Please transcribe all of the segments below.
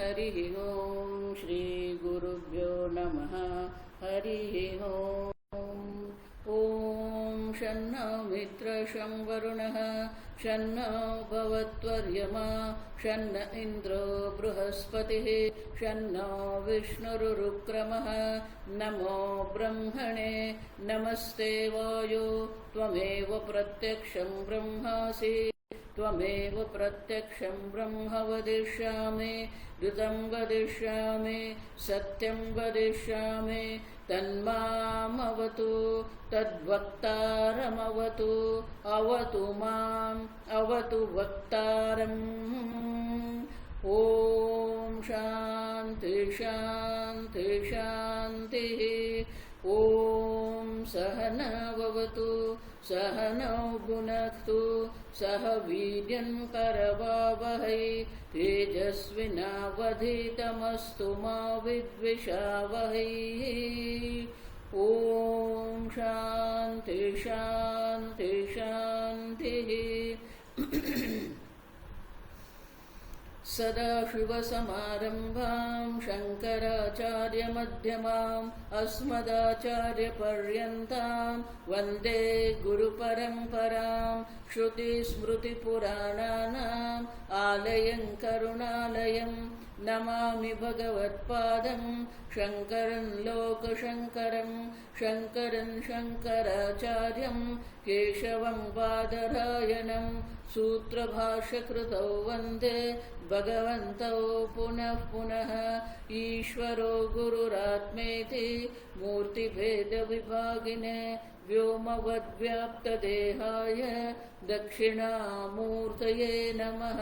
हरिः ओं श्री गुरुभ्यो नमः हरिः ओं। ॐ शन्नो मित्रशं वरुणः शन्नो भवत्वर्यमा शन्न इन्द्रो बृहस्पतिः शन्नो विष्णुरुक्रमः नमो ब्रह्मणे नमस्ते वायो त्वमेव प्रत्यक्षं ब्रह्मासि त्वमेव प्रत्यक्षं ब्रह्म वदिष्यामि ऋतं वदिष्यामि सत्यं वदिष्यामि तन्मामवतु तद्वक्तारमवतु अवतु माम् अवतु वक्तारम्। ॐ शान्ति शान्ति शान्तिः। ॐ सहनाववतु सहनौ भुनक्तु सह वीर्यं करवावहै तेजस्विनावधीतमस्तु मा विद्विषावहै। ॐ शान्ति शान्ति शान्तिः। सदाशिवसमारम्भां शङ्कराचार्यमध्यमाम् अस्मदाचार्यपर्यन्तां वन्दे गुरुपरम्परां। श्रुतिस्मृतिपुराणानाम् आलयं करुणालयं नमामि भगवत्पादं शङ्करं लोकशङ्करं शङ्करं शङ्कराचार्यं केशवं बादरायणं सूत्रभाष्यकृतौ वन्दे भगवन्तौ पुनः पुनः। ईश्वरो गुरुरात्मेति मूर्तिभेदविभागिने व्योमवद्व्याप्तदेहाय दक्षिणामूर्तये नमः।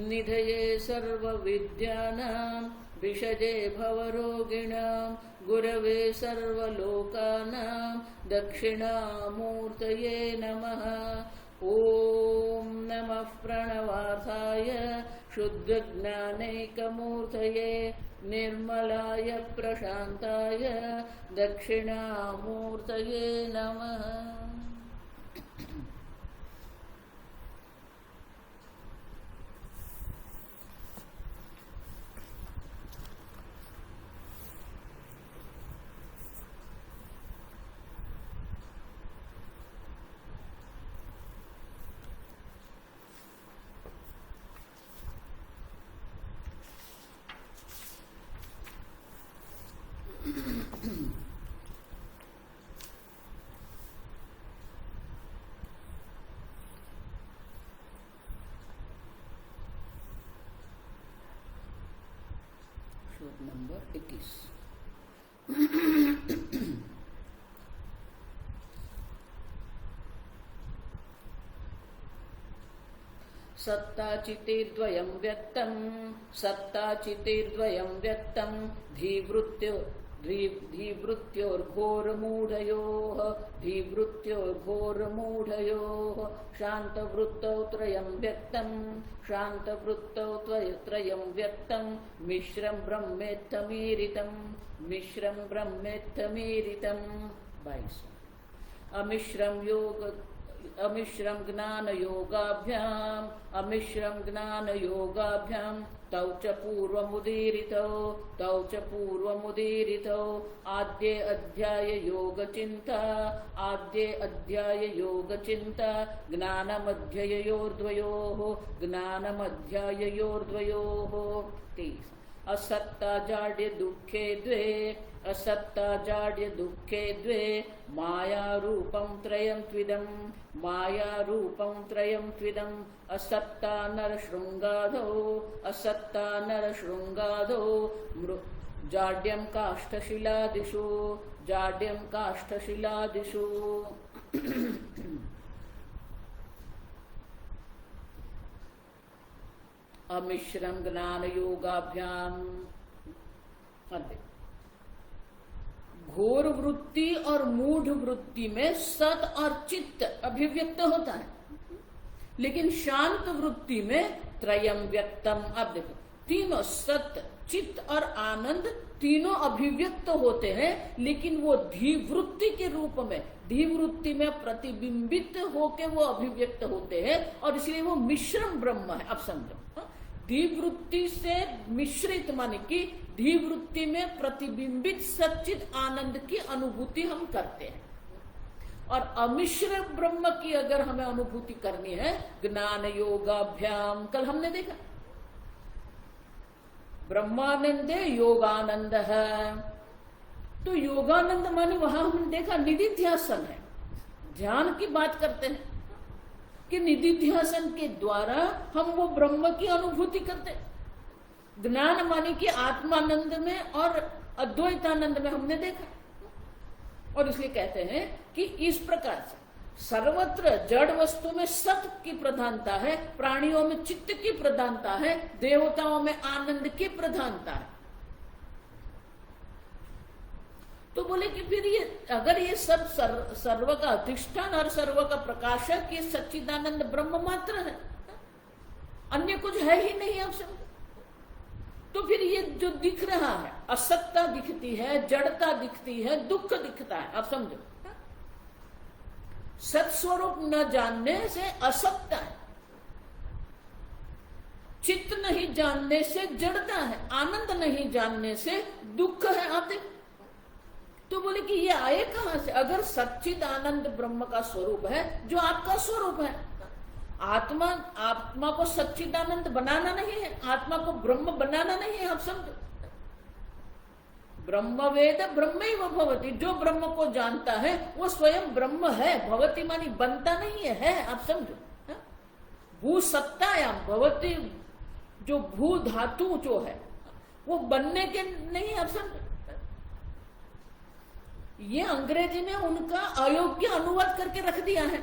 निधये सर्वविद्यानां विषजे भवरोगिणां गुरवे सर्वलोकानां दक्षिणामूर्तये नमः। ॐ नमः प्रणवार्थाय शुद्धज्ञानैकमूर्तये निर्मलाय प्रशान्ताय दक्षिणामूर्तये नमः। श्लोक नंबर 21। सत्ताचितिर्द्वयं व्यक्तं सत्ताचितिर्द्वयं व्यक्तं धीवृत्योर्घोरमूढयोः शान्तवृत्तौ त्रयं व्यक्तं शान्तवृत्तौ त्रयं व्यक्तं मिश्रं ब्रह्मेत्थमीरितं मिश्रं ब्रह्मेत्थमीरितं। 22। अमिश्रं ज्ञानयोगाभ्यां तौ च पूर्वमुदीरितौ आद्ये अध्याय योगचिन्ता ज्ञानमध्ययोर्द्वयोः 23। असत्ता जाड्य दुःखे द्वे मायारूपं त्रयं त्विदम् असत्ता नरशृङ्गादौ जाड्यं काष्ठशिलादिषु। अमिश्रं ज्ञानयोगाभ्याम घोर वृत्ति और मूढ़ वृत्ति में सत और चित्त अभिव्यक्त होता है, लेकिन शांत वृत्ति में त्रयम व्यक्तम। अब देखो, तीनों सत चित्त और आनंद तीनों अभिव्यक्त होते हैं, लेकिन वो धीवृत्ति के रूप में, धीवृत्ति में प्रतिबिंबित होके वो अभिव्यक्त होते हैं, और इसलिए वो मिश्रम ब्रह्म है। अब समझो, धीवृत्ति से मिश्रित माने कि धीवृत्ति में प्रतिबिंबित सच्चिद आनंद की अनुभूति हम करते हैं। और अमिश्र ब्रह्म की अगर हमें अनुभूति करनी है ज्ञान योगाभ्याम, कल हमने देखा ब्रह्मानंदे योगानंद है, तो योगानंद माने वहां हमने देखा निधिध्यासन है, ध्यान की बात करते हैं कि निधिध्यासन के द्वारा हम वो ब्रह्म की अनुभूति करते हैं। ज्ञान माने कि आत्मानंद में और अद्वैतानंद में हमने देखा, और इसलिए कहते हैं कि इस प्रकार से सर्वत्र जड़ वस्तु में सत की प्रधानता है, प्राणियों में चित्त की प्रधानता है, देवताओं में आनंद की प्रधानता है। तो बोले कि फिर ये अगर ये सब सर्व का अधिष्ठान और सर्व का प्रकाशक ये सच्चिदानंद ब्रह्म मात्र है, अन्य कुछ है ही नहीं, आप समझो। तो फिर ये जो दिख रहा है, असत्ता दिखती है, जड़ता दिखती है, दुख दिखता है, आप समझो। सत्स्वरूप न जानने से असत्ता है, चित्त नहीं जानने से जड़ता है, आनंद नहीं जानने से दुख है, आप देखो। तो बोले कि ये आए कहां से? अगर सच्चिद आनंद ब्रह्म का स्वरूप है, जो आपका स्वरूप है, आत्मा को सच्चिदानंद बनाना नहीं है, आत्मा को ब्रह्म बनाना नहीं है, आप समझो। ब्रह्म वेद ब्रह्मैव भवति, जो ब्रह्म को जानता है वो स्वयं ब्रह्म है। भवति मानी बनता नहीं है, आप समझो। भू सत्तायाम भवति, जो भू धातु जो है वो बनने के नहीं, आप समझो। ये अंग्रेजी में उनका अयोग्य अनुवाद करके रख दिया है,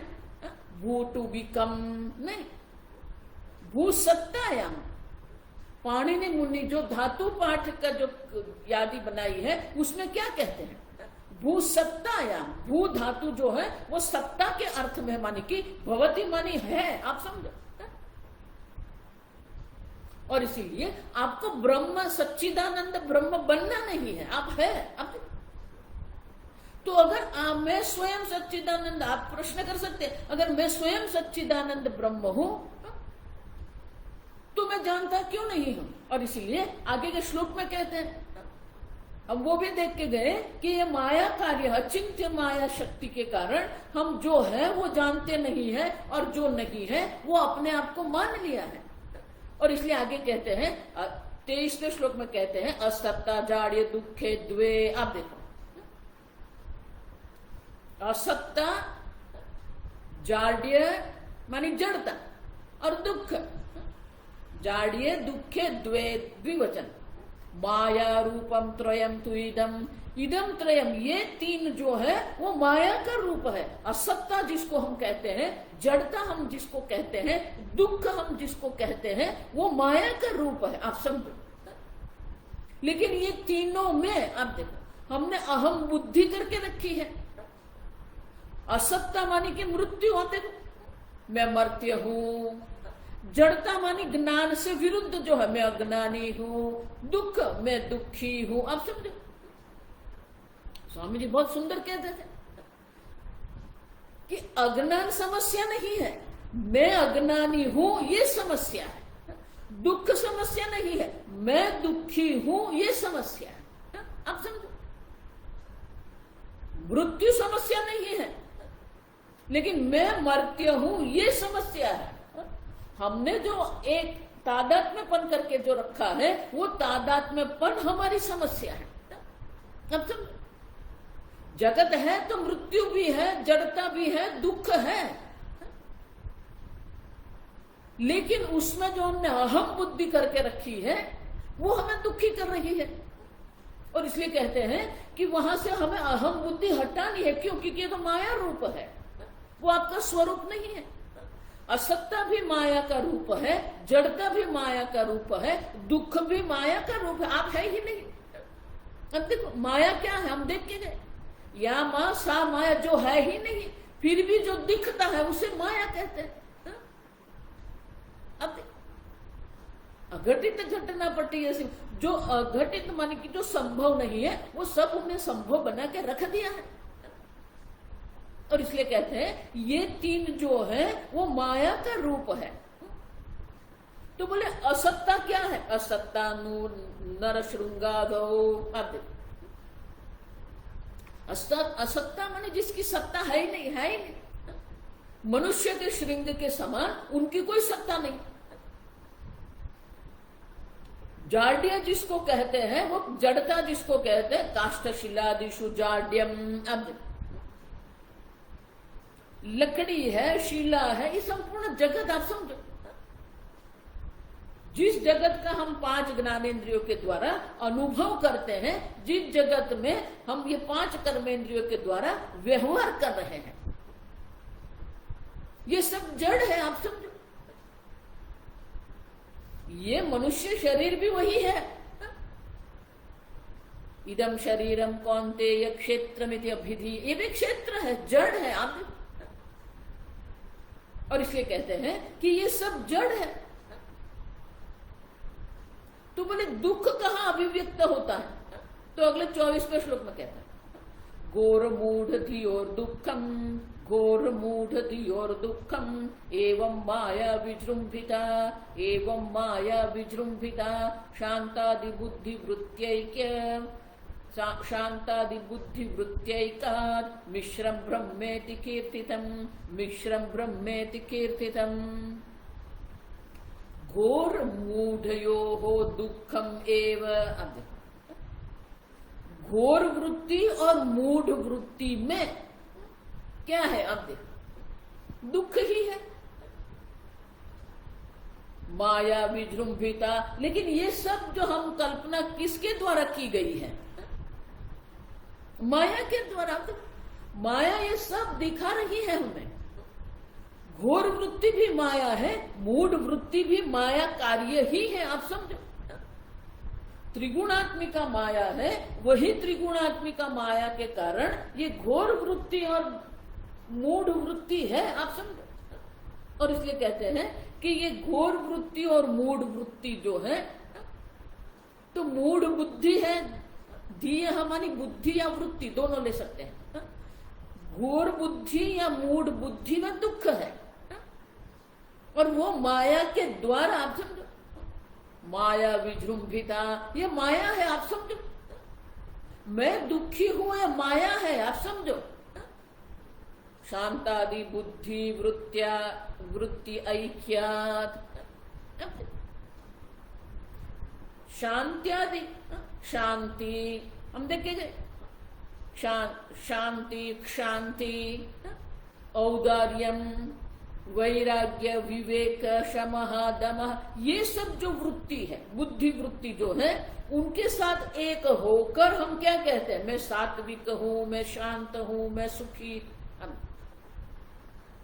भू टू बिकम नहीं, भू सत्तायाम। पाणिनि मुनि जो धातु पाठ का जो यादी बनाई है उसमें क्या कहते हैं? भू सत्तायाम, भू धातु जो है वो सत्ता के अर्थ में मानी कि भवती मानी है, आप समझो। और इसीलिए आपको ब्रह्म सच्चिदानंद ब्रह्म बनना नहीं है, आप है। आप तो अगर मैं स्वयं सच्चिदानंद, आप प्रश्न कर सकते हैं, अगर मैं स्वयं सच्चिदानंद ब्रह्म हूं तो मैं जानता क्यों नहीं हूं? और इसीलिए आगे के श्लोक में कहते हैं, हम वो भी देख के गए कि ये माया कार्य, अचिंत्य माया शक्ति के कारण हम जो है वो जानते नहीं है, और जो नहीं है वो अपने आप को मान लिया है। और इसलिए आगे कहते हैं 23वें श्लोक में कहते हैं, असत्ता जाड्य दुखे द्वे। आप देखो, असत्ता जाड्य मानी जड़ता और दुख, जाड्य दुखे द्वे द्विवचन। माया रूपम त्रयम तु इदम, इदम त्रयम, ये तीन जो है वो माया का रूप है। असत्ता जिसको हम कहते हैं, जड़ता हम जिसको कहते हैं, दुख हम जिसको कहते हैं, वो माया का रूप है, आप समझो। लेकिन ये तीनों में आप देखो हमने अहम बुद्धि करके रखी है। असत्ता मानी कि मृत्यु होते हो, मैं मर्त्य हूं। जड़ता मानी ज्ञान से विरुद्ध जो है, मैं अज्ञानी हूं। दुख, मैं दुखी हूं, आप समझो। स्वामी जी बहुत सुंदर कहते थे कि अज्ञान समस्या नहीं है, मैं अज्ञानी हूं ये समस्या है। दुख समस्या नहीं है, मैं दुखी हूं ये समस्या है, आप समझो। मृत्यु समस्या नहीं है, लेकिन मैं मर्त्य हूं ये समस्या है। हमने जो एक तादात्म्यपन करके जो रखा है वो तादात्म्यपन हमारी समस्या है। अब समझो, जगत है तो मृत्यु भी है, जड़ता भी है, दुख है, लेकिन उसमें जो हमने अहम बुद्धि करके रखी है वो हमें दुखी कर रही है। और इसलिए कहते हैं कि वहां से हमें अहम बुद्धि हटानी है। क्यों? क्योंकि ये तो माया रूप है, वो आपका स्वरूप नहीं है। असत्ता भी माया का रूप है, जड़ता भी माया का रूप है, दुख भी माया का रूप है, आप है ही नहीं। अब देखो माया क्या है, हम देख के गए, या मां सा माया, जो है ही नहीं, फिर भी जो दिखता है उसे माया कहते हैं। अब अघटित घटना पट्टी ऐसी, जो अघटित माने कि जो संभव नहीं है वो सब उन्हें संभव बना के रख दिया है। और इसलिए कहते हैं ये तीन जो है वो माया का रूप है। तो बोले असत्ता क्या है? असत्ता नर श्रृंगादो। अब देखो, असत्ता माने जिसकी सत्ता है ही नहीं, है ही नहीं। मनुष्य के श्रृंग के समान उनकी कोई सत्ता नहीं। जाड्य जिसको कहते हैं, वो जड़ता जिसको कहते हैं, काष्ठशिलादिषु जाड्यम। अब लकड़ी है, शिला है, ये संपूर्ण जगत आप समझो। जिस जगत का हम 5 ज्ञानेंद्रियों के द्वारा अनुभव करते हैं, जिस जगत में हम ये 5 कर्मेंद्रियों के द्वारा व्यवहार कर रहे हैं, ये सब जड़ है, आप समझो। ये मनुष्य शरीर भी वही है। इदम शरीरम कौन्तेय क्षेत्रमिति अभिधि, ये भी क्षेत्र है, जड़ है आप। और इसलिए कहते हैं कि ये सब जड़ है। तो बोले दुख कहां अभिव्यक्त होता है? तो अगले 24वें श्लोक में कहता है, घोर मूढ़ धियोर दुखम, घोर मूढ़ धियोर दुखम, एवं माया विजृंभिता, एवं माया विजृंभिता, शांतादि बुद्धि वृत्त्यैक्य, शांतादि बुद्धि वृत्त्यैकात् मिश्रम ब्रह्मेति कीर्तितम, मिश्रम ब्रह्मेति कीर्तितम। घोर मूढ़योः दुखम एव। घोर वृत्ति और मूढ़ वृत्ति में क्या है? अब देखो, दुख ही है, माया विजृंभिता। लेकिन ये सब जो हम कल्पना किसके द्वारा की गई है? माया के द्वारा। माया ये सब दिखा रही है हमें। घोर वृत्ति भी माया है, मूढ़ वृत्ति भी माया कार्य ही है, आप समझो। त्रिगुणात्मिका माया है, वही त्रिगुणात्मिका माया के कारण ये घोर वृत्ति और मूढ़ वृत्ति है, आप समझो। और इसलिए कहते हैं कि ये घोर वृत्ति और मूढ़ वृत्ति जो है, तो मूढ़ बुद्धि है, धी हमारी बुद्धि या वृत्ति दोनों ले सकते हैं। घोर बुद्धि या मूढ़ बुद्धि में दुख है, और वो माया के द्वारा, आप समझो। माया विजृंभिता, ये माया है, आप समझो। मैं दुखी हूं, ये माया है, आप समझो। शांतादि बुद्धि वृत्त्या वृत्ति ऐक्यात्, शांत्यादि, शांति हम देखेंगे, शांति, क्षांति, औदार्यम, वैराग्य, विवेक, शमः, दमः, ये सब जो वृत्ति है, बुद्धि वृत्ति जो है, उनके साथ एक होकर हम क्या कहते हैं? मैं सात्विक हूं, मैं शांत हूं, मैं सुखी।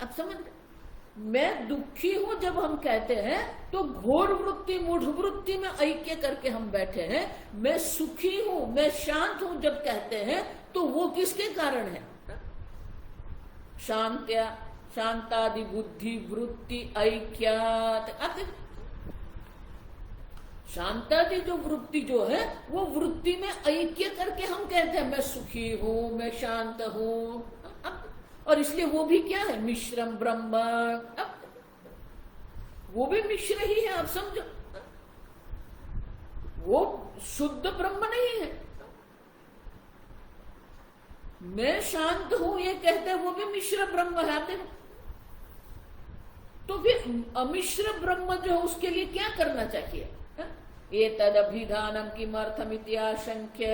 अब समझ, मैं दुखी हूं जब हम कहते हैं, तो घोर वृत्ति मूढ़ वृत्ति में ऐक्य करके हम बैठे हैं। मैं सुखी हूं, मैं शांत हूं जब कहते हैं, तो वो किसके कारण है? शांतादि बुद्धि वृत्ति ऐक्यात्। शांतादि जो वृत्ति जो है, वो वृत्ति में ऐक्य करके हम कहते हैं मैं सुखी हूं, मैं शांत हूं। और इसलिए वो भी क्या है? मिश्रम ब्रह्म। अब वो भी मिश्र ही है, आप समझो। वो शुद्ध ब्रह्म नहीं है। मैं शांत हूं ये कहते हैं, वो भी मिश्र ब्रह्म है। आप देखो, तो फिर अमिश्र ब्रह्म जो है उसके लिए क्या करना चाहिए? ये तद अभिधानम किमर्थम इत्याशंक्य।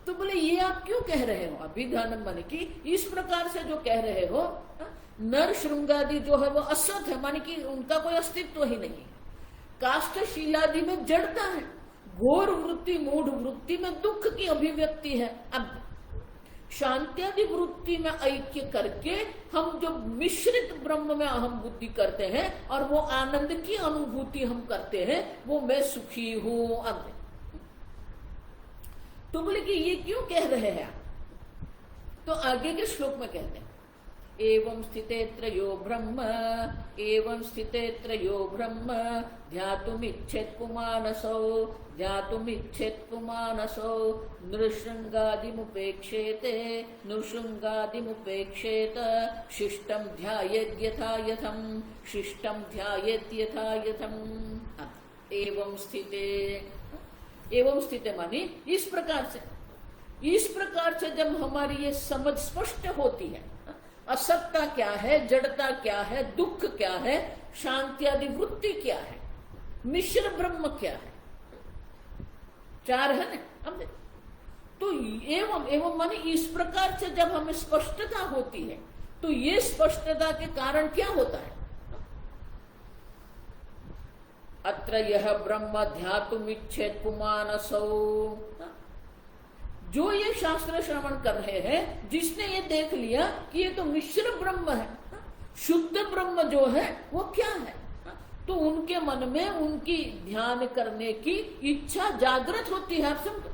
तो बोले ये आप क्यों कह रहे हो? अभिधानम माने कि इस प्रकार से जो कह रहे हो, नर श्रृंगादि जो है वो असत है, माने कि उनका कोई अस्तित्व ही नहीं। काष्ठ शीलादि में जड़ता है, घोर वृत्ति मूढ़ वृत्ति में दुख की अभिव्यक्ति है। अब शांत्यादि वृत्ति में ऐक्य करके हम जो मिश्रित ब्रह्म में अहम बुद्धि करते हैं और वो आनंद की अनुभूति हम करते हैं, वो मैं सुखी हूं। अब तो बोले कि ये क्यों कह रहे हैं? तो आगे के श्लोक में कहते हैं, एवं स्थिते त्रयो ब्रह्म एवं स्थिते त्रयो ब्रह्म ध्यातुमिच्छेत् पुमानसो ध्यातुमिच्छेत् पुमानसो नृशृंगादिमुपेक्षेते नृशृंगादिमुपेक्षेत शिष्टं ध्यायेद्यथा यथं शिष्टं ध्यायेद्यथा यथं। एवं स्थिते मानी इस प्रकार से जब हमारी ये समझ स्पष्ट होती है, असत्ता क्या है, जड़ता क्या है, दुख क्या है, शांति आदि वृत्ति क्या है, मिश्र ब्रह्म क्या है, चार है ना हमने। तो एवं माने इस प्रकार से जब हमें स्पष्टता होती है, तो ये स्पष्टता के कारण क्या होता है? अत्र यह ब्रह्म ध्यातुमिच्छेत् पुमानसो। जो ये शास्त्र श्रवण कर रहे हैं, जिसने ये देख लिया कि ये तो मिश्र ब्रह्म है, शुद्ध ब्रह्म जो है वो क्या है, तो उनके मन में उनकी ध्यान करने की इच्छा जागृत होती है। आप समझो,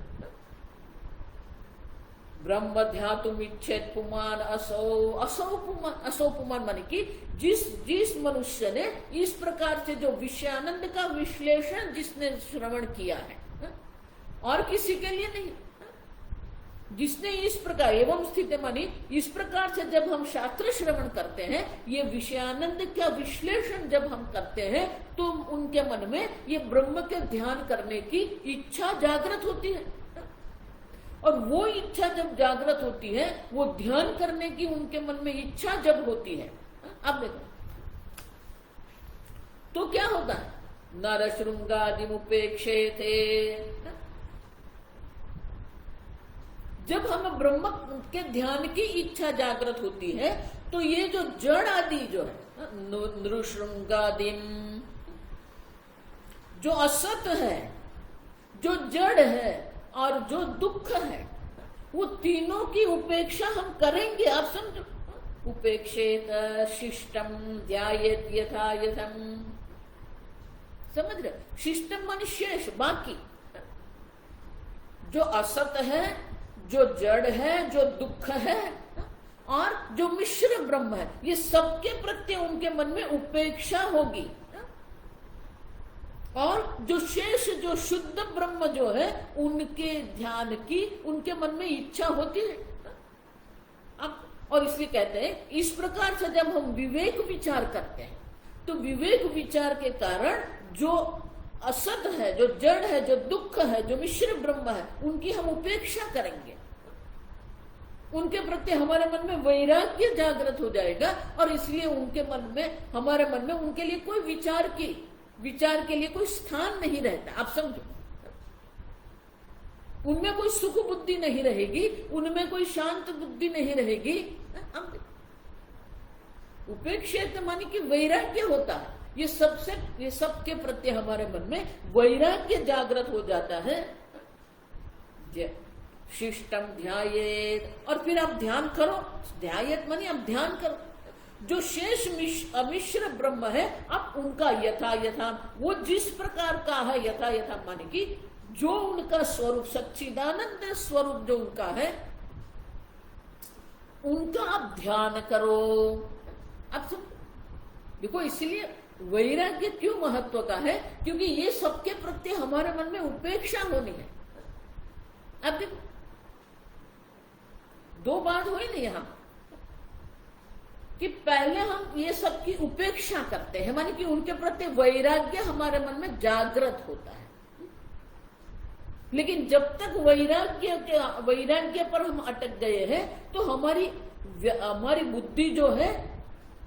ब्रह्म ध्यातुमिच्छेत् पुमान असौ पुमान माने कि जिस मनुष्य ने इस प्रकार से जो विषयानंद का विश्लेषण जिसने श्रवण किया है, और किसी के लिए नहीं, जिसने इस प्रकार एवं स्थिति मानी इस प्रकार से जब हम शास्त्र श्रवण करते हैं, ये विषयानंद का विश्लेषण जब हम करते हैं, तो उनके मन में ये ब्रह्म के ध्यान करने की इच्छा जागृत होती है। और वो इच्छा जब जागृत होती है, वो ध्यान करने की उनके मन में इच्छा जब होती है, अब देखो तो क्या होता है? नरशृंगादिमुपेक्षेते। जब हमें ब्रह्म के ध्यान की इच्छा जागृत होती है, तो ये जो जड़ आदि जो है, नृशृंगादिम, जो असत है, जो जड़ है और जो दुख है, वो तीनों की उपेक्षा हम करेंगे। आप समझो, उपेक्षेत शिष्टम ध्यायेत् यथा यथम। समझ रहे? शिष्टम माने शेष, बाकी जो असत है, जो जड़ है, जो दुख है और जो मिश्र ब्रह्म है, ये सबके प्रति उनके मन में उपेक्षा होगी। और जो शेष, जो शुद्ध ब्रह्म जो है, उनके ध्यान की उनके मन में इच्छा होती है। अब और इसलिए कहते हैं, इस प्रकार से जब हम विवेक विचार करते हैं, तो विवेक विचार के कारण जो असत है, जो जड़ है, जो दुख है, जो मिश्र ब्रह्म है, उनकी हम उपेक्षा करेंगे। उनके प्रति हमारे मन में वैराग्य जागृत हो जाएगा, और इसलिए उनके मन में, हमारे मन में उनके लिए कोई विचार के लिए कोई स्थान नहीं रहता। आप समझो, उनमें कोई सुख बुद्धि नहीं रहेगी, उनमें कोई शांत बुद्धि नहीं रहेगी। उपेक्षित माने कि वैराग्य होता है। ये सबके प्रति हमारे मन में वैराग्य जागृत हो जाता है। शिष्टम ध्यायेत्, और फिर आप ध्यान करो। ध्यायेत् माने आप ध्यान करो। जो शेष अमिश्र ब्रह्म है, आप उनका यथा यथा, वो जिस प्रकार का है, यथा यथा माने कि जो उनका स्वरूप, सच्चिदानंद स्वरूप जो उनका है, उनका आप ध्यान करो। अब देखो, इसलिए वैराग्य क्यों महत्व का है? क्योंकि ये सबके प्रति हमारे मन में उपेक्षा होनी है। अब देखो, दो बात हुई ना यहां कि पहले हम ये सब की उपेक्षा करते हैं, माने कि उनके प्रति वैराग्य हमारे मन में जागृत होता है। लेकिन जब तक वैराग्य पर हम अटक गए हैं, तो हमारी बुद्धि जो है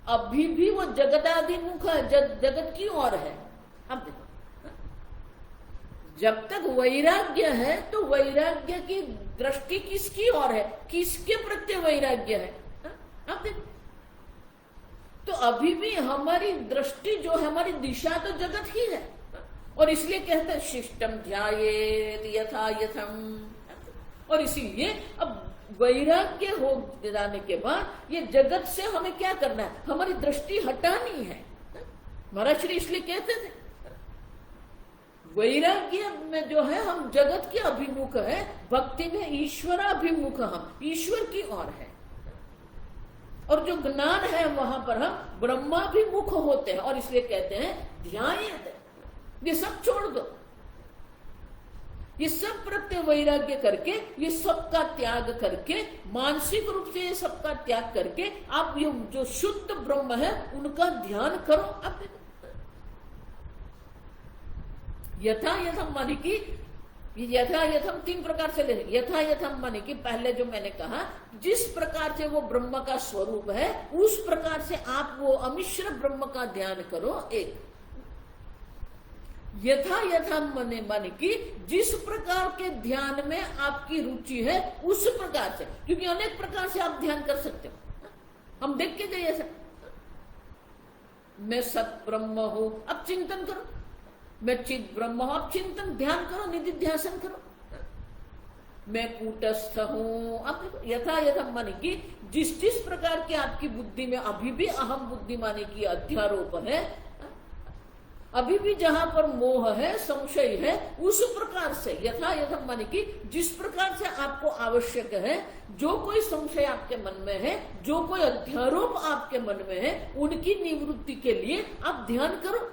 अभी भी वो जगदाभिमुख है, जगत की ओर है। अब देखो, जब तक वैराग्य है, तो वैराग्य की दृष्टि किसकी ओर है, किसके प्रति वैराग्य है? अब देखो, तो अभी भी हमारी दृष्टि जो है, हमारी दिशा तो जगत ही है। और इसलिए कहते हैं शिष्टम ध्यायेत् यथा यथम। और इसीलिए अब वैराग्य हो जाने के बाद ये जगत से हमें क्या करना है? हमारी दृष्टि हटानी है। महाराज श्री इसलिए कहते थे, वैराग्य में जो है हम जगत के अभिमुख है, भक्ति में ईश्वराभिमुख, हम ईश्वर की ओर है। और जो ज्ञान है वहां पर हम ब्रह्माभिमुख होते हैं, और इसलिए कहते हैं ध्यायेत। ये सब छोड़ दो, ये सब प्रत्यय वैराग्य करके, ये सबका त्याग करके, मानसिक रूप से ये सबका त्याग करके आप ये जो शुद्ध ब्रह्म है उनका ध्यान करो। आप यथा यथम माने कि यथा यथम 3 प्रकार से ले, यथा यथम माने कि पहले जो मैंने कहा जिस प्रकार से वो ब्रह्म का स्वरूप है उस प्रकार से आप वो अमिश्र ब्रह्म का ध्यान करो। एक यथा यथा माने कि जिस प्रकार के ध्यान में आपकी रुचि है उस प्रकार से, क्योंकि अनेक प्रकार से आप ध्यान कर सकते हो। हम देख के गए ऐसा, मैं सत ब्रह्म हूं, अब चिंतन करो। मैं चित ब्रह्म हूं, अब चिंतन ध्यान करो, निधिध्यासन करो। मैं कूटस्थ हूं, अब यथा यथा माने कि जिस जिस प्रकार की आपकी बुद्धि में अभी भी अहम बुद्धि माने की अध्यारोप है, अभी भी जहां पर मोह है, संशय है, उस प्रकार से यथा यथा माने कि जिस प्रकार से आपको आवश्यक है, जो कोई संशय आपके मन में है, जो कोई अध्यारोप आपके मन में है, उनकी निवृत्ति के लिए आप ध्यान करो।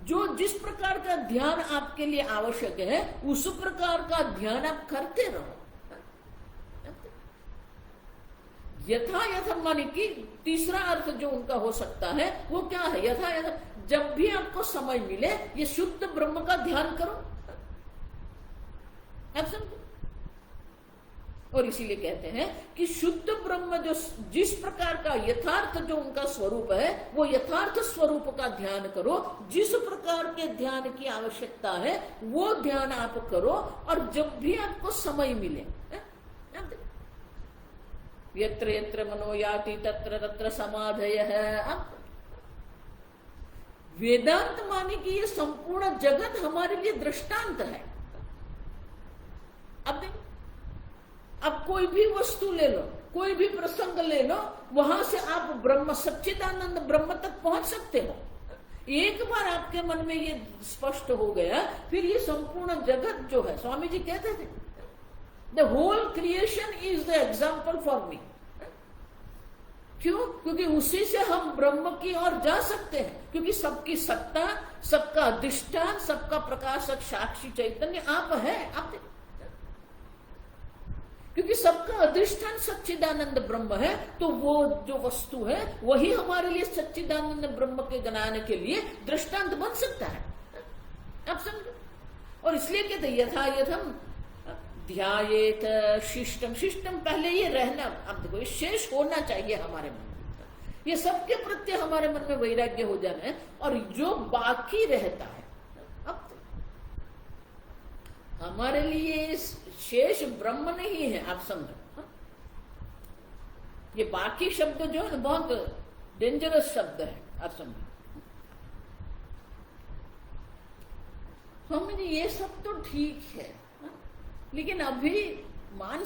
जो जिस प्रकार का ध्यान आपके लिए आवश्यक है उस प्रकार का ध्यान आप करते रहो। यथा यथा माने कि तीसरा अर्थ जो उनका हो सकता है वो क्या है, यथा यथा जब भी आपको समय मिले ये शुद्ध ब्रह्म का ध्यान करो। आप समझो, और इसीलिए कहते हैं कि शुद्ध ब्रह्म जो जिस प्रकार का यथार्थ जो उनका स्वरूप है वो यथार्थ स्वरूप का ध्यान करो। जिस प्रकार के ध्यान की आवश्यकता है वो ध्यान आप करो, और जब भी आपको समय मिले, यत्र यत्र मनो याति तत्र तत्र समाधयः। वेदांत माने कि ये संपूर्ण जगत हमारे लिए दृष्टांत है। अब कोई भी वस्तु ले लो, कोई भी प्रसंग ले लो, वहां से आप ब्रह्म सच्चिदानंद ब्रह्म तक पहुंच सकते हो। एक बार आपके मन में ये स्पष्ट हो गया, फिर ये संपूर्ण जगत जो है, स्वामी जी कहते थे the whole creation is the example for me. क्यों? क्योंकि उसी से हम ब्रह्म की ओर जा सकते हैं, क्योंकि सबकी सत्ता, सबका अधिष्ठान, सबका प्रकाशक साक्षी चैतन्य आप है। आप क्योंकि सबका अधिष्ठान सच्चिदानंद ब्रह्म है, तो वो जो वस्तु है वही हमारे लिए सच्चिदानंद ब्रह्म के ज्ञान के लिए दृष्टांत बन सकता है। आप समझो, और इसलिए कहते यथा यथम ध्यायेत शिष्टम। शिष्टम पहले ये रहना, अब देखो ये शेष होना चाहिए हमारे मन में, ये सबके प्रति हमारे मन में वैराग्य हो जाना है। और जो बाकी रहता है, अब हमारे लिए शेष ब्रह्म नहीं है। आप समझो, ये बाकी शब्द जो है बहुत डेंजरस शब्द है। आप समझो, हम ये सब तो ठीक है, लेकिन अभी मान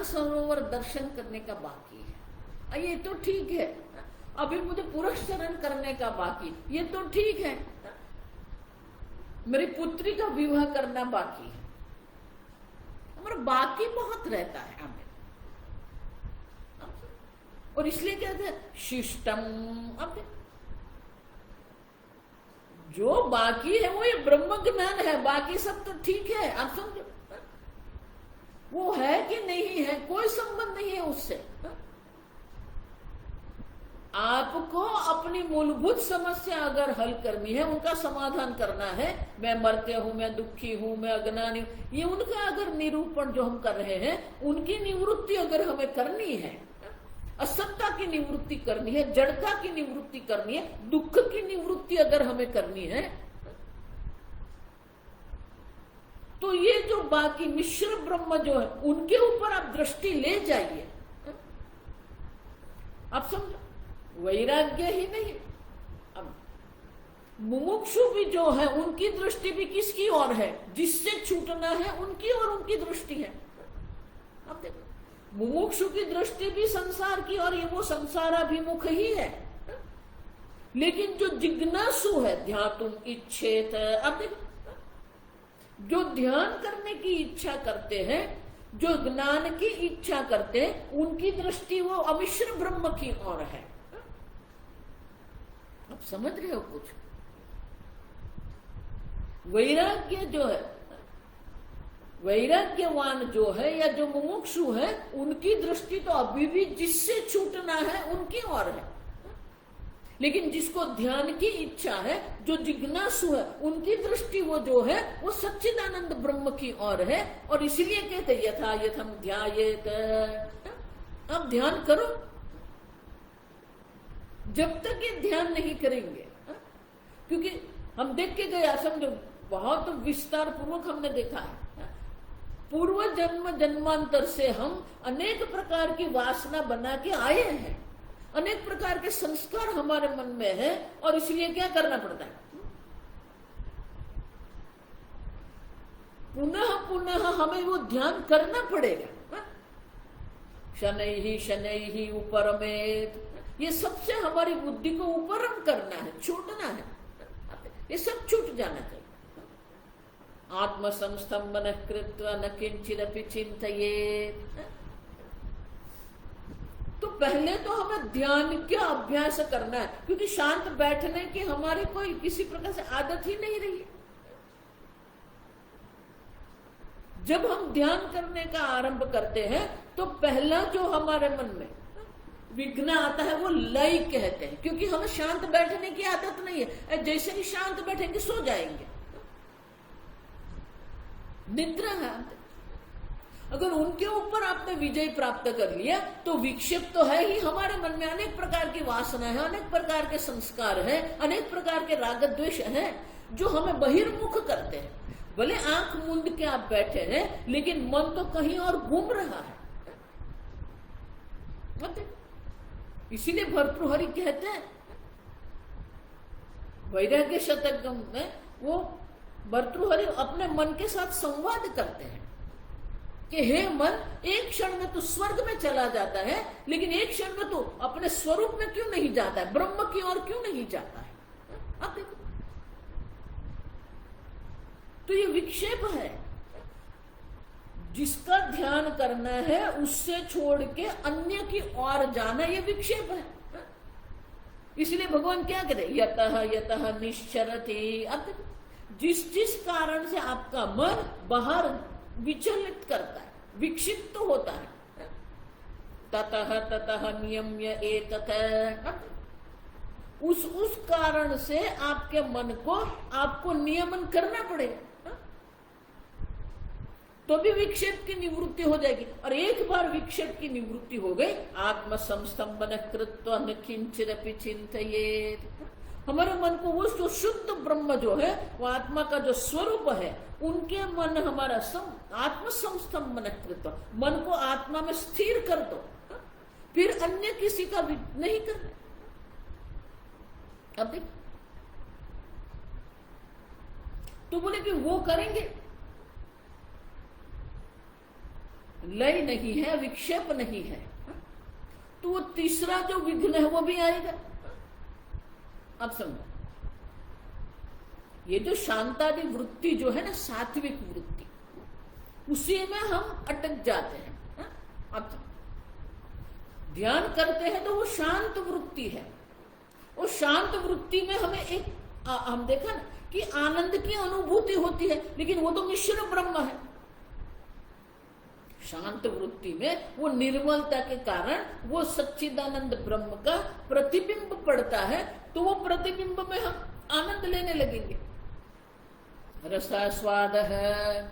सरोवर दर्शन करने का बाकी है। ये तो ठीक है, अभी मुझे पुरस्चरण करने का बाकी, ये तो ठीक है, मेरी पुत्री का विवाह करना बाकी है। हमारा बाकी बहुत रहता है हमें, और इसलिए कहते हैं शिष्टम। अब जो बाकी है वो ये ब्रह्म ज्ञान है, बाकी सब तो ठीक है। आप समझो, वो है कि नहीं है कोई संबंध नहीं है उससे। आपको अपनी मूलभूत समस्या अगर हल करनी है, उनका समाधान करना है, मैं मरते हूं, मैं दुखी हूं, मैं अज्ञानी हूं, ये उनका अगर निरूपण जो हम कर रहे हैं, उनकी निवृत्ति अगर हमें करनी है, असत्ता की निवृत्ति करनी है, जड़ता की निवृत्ति करनी है, दुख की निवृत्ति अगर हमें करनी है, तो ये जो बाकी मिश्र ब्रह्म जो है उनके ऊपर आप दृष्टि ले जाइए। आप समझो, वैराग्य ही नहीं, अब मुमुक्षु भी जो है उनकी दृष्टि भी किसकी ओर है, जिससे छूटना है उनकी ओर उनकी दृष्टि है। अब देखो, मुमुक्षु की दृष्टि भी संसार की और ये वो संसाराभिमुख ही है। लेकिन जो जिज्ञासु है, ध्यातुम इच्छेत, अब देखो जो ध्यान करने की इच्छा करते हैं, जो ज्ञान की इच्छा करते हैं उनकी दृष्टि वो अमिश्र ब्रह्म की ओर है। आप समझ रहे हो कुछ? वैराग्य जो है, वैराग्यवान जो है या जो मुमुक्षु है, उनकी दृष्टि तो अभी भी जिससे छूटना है उनकी ओर है। लेकिन जिसको ध्यान की इच्छा है, जो जिज्ञासु है, उनकी दृष्टि वो जो है वो सच्चिदानंद ब्रह्म की ओर है। और इसलिए कहते यथा यथम ध्यायेत, आप ध्यान करो। जब तक ये ध्यान नहीं करेंगे, क्योंकि हम देख के गए, समझो बहुत विस्तार पूर्वक हमने देखा है, पूर्व जन्म जन्मांतर से हम अनेक प्रकार की वासना बना के आए हैं, अनेक प्रकार के संस्कार हमारे मन में है, और इसलिए क्या करना पड़ता है, पुनः पुनः हमें वो ध्यान करना पड़ेगा। शनैः उपरमेत, ये सबसे हमारी बुद्धि को उपरम करना है, छूटना है, ये सब छूट जाना चाहिए। आत्म संस्तंभन कृत्वा न किंचिदपि चिंतयेत्। तो पहले तो हमें ध्यान का अभ्यास करना है, क्योंकि शांत बैठने की हमारी कोई किसी प्रकार से आदत ही नहीं रही। जब हम ध्यान करने का आरंभ करते हैं तो पहला जो हमारे मन में विघ्न आता है वो लय कहते हैं, क्योंकि हमें शांत बैठने की आदत नहीं है। जैसे ही शांत बैठेंगे सो जाएंगे, निद्रा है। अगर उनके ऊपर आपने विजय प्राप्त कर लिया तो विक्षेप तो है ही हमारे मन में, अनेक प्रकार की वासना है, अनेक प्रकार के संस्कार है, अनेक प्रकार के राग द्वेष है, जो हमें बहिर्मुख करते हैं। भले आंख मूंद के आप बैठे हैं, लेकिन मन तो कहीं और घूम रहा है। इसीलिए भर्तृहरि कहते हैं वैराग्य शतकम में, वो भर्तृहरि अपने मन के साथ संवाद करते हैं कि हे मन, एक क्षण में तो स्वर्ग में चला जाता है, लेकिन एक क्षण में तो अपने स्वरूप में क्यों नहीं जाता है, ब्रह्म की ओर क्यों नहीं जाता है। आप देखो, तो ये विक्षेप है। जिसका ध्यान करना है उससे छोड़ के अन्य की ओर जाना, ये विक्षेप है। इसलिए भगवान क्या कहते, यतः यतः निश्चरति। अब जिस कारण से आपका मन बाहर विचलित करता है, विक्षिप्त तो होता है, ततः ततः नियम्य एतत्, उस कारण से आपके मन को आपको नियमन करना पड़ेगा, तो भी विक्षेप की निवृत्ति हो जाएगी। और एक बार विक्षेप की निवृत्ति हो गई, आत्म संस्तंभन कृत्वा न किंचिदपि चिंतयेत्। हमारे मन को वो जो शुद्ध ब्रह्म जो है, वो आत्मा का जो स्वरूप है, उनके मन हमारा आत्म संस्तंभन कृत्वा, मन को आत्मा में स्थिर कर दो, फिर अन्य किसी का भी नहीं करना। अब देख, तो बोले कि वो करेंगे, लय नहीं है, विक्षेप नहीं है, तो वो तीसरा जो विघ्न है वो भी आएगा। अब समझो, ये जो शांतादि वृत्ति जो है ना, सात्विक वृत्ति, उसी में हम अटक जाते हैं। अब ध्यान करते हैं तो वो शांत वृत्ति है, वो शांत वृत्ति में हमें एक हम देखा ना कि आनंद की अनुभूति होती है, लेकिन वो तो मिश्र ब्रह्म है। शांत वृत्ति में वो निर्मलता के कारण वो सच्चिदानंद ब्रह्म का प्रतिबिंब पड़ता है, तो वो प्रतिबिंब में हम आनंद लेने लगेंगे। रसास्वाद है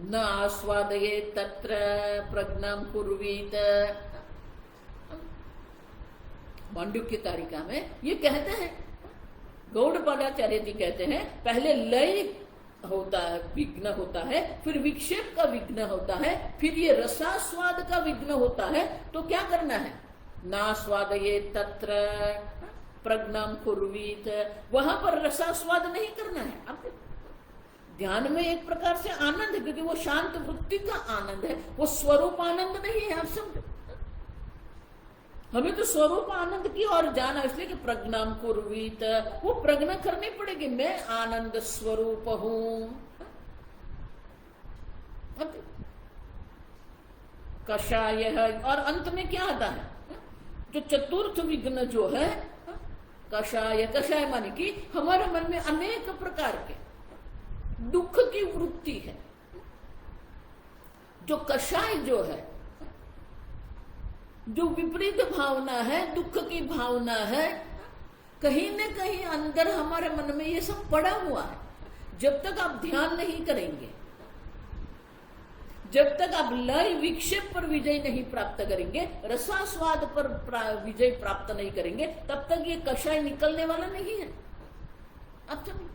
न आस्वादये तत्र प्रज्ञां कुर्वीत। मांडुक्य कारिका में ये कहते हैं, गौड़पादाचार्य जी कहते हैं, पहले लय होता है, विघ्न होता है, फिर विक्षेप का विघ्न होता है, फिर ये रसास्वाद का विघ्न होता है। तो क्या करना है, नास्वादये तत्र प्रज्ञां कुर्वीत, वहां पर रसास्वाद नहीं करना है। अब ध्यान में एक प्रकार से आनंद है, क्योंकि वो शांत वृत्ति का आनंद है, वो स्वरूप आनंद नहीं है। आप समझो, हमें तो स्वरूप आनंद की ओर जाना, इसलिए कि प्रज्ञां कुर्वीत, वो प्रज्ञा करनी पड़ेगी, मैं आनंद स्वरूप हूं। कषाय है, और अंत में क्या आता है, जो चतुर्थ विघ्न जो है कषाय, कषाय माने कि हमारे मन में अनेक प्रकार के दुख की वृत्ति है। जो कषाय जो है, जो विपरीत भावना है, दुख की भावना है, कहीं न कहीं अंदर हमारे मन में ये सब पड़ा हुआ है। जब तक आप ध्यान नहीं करेंगे, जब तक आप लय विक्षेप पर विजय नहीं प्राप्त करेंगे, रसास्वाद पर विजय प्राप्त नहीं करेंगे, तब तक ये कषाय निकलने वाला नहीं है। अब समझ,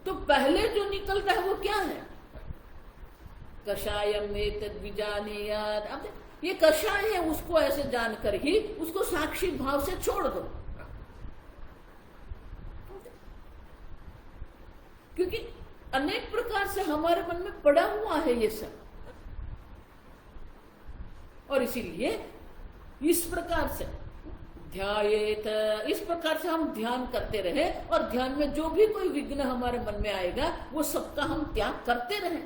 तो पहले जो निकलता है वो क्या है, कषायम एतद् विजानीयात्। अब ये कषाय है, उसको ऐसे जानकर ही उसको साक्षी भाव से छोड़ दो, क्योंकि अनेक प्रकार से हमारे मन में पड़ा हुआ है ये सब, और इसीलिए इस प्रकार से ध्यायेत, इस प्रकार से हम ध्यान करते रहे, और ध्यान में जो भी कोई विघ्न हमारे मन में आएगा वो सबका हम त्याग करते रहे।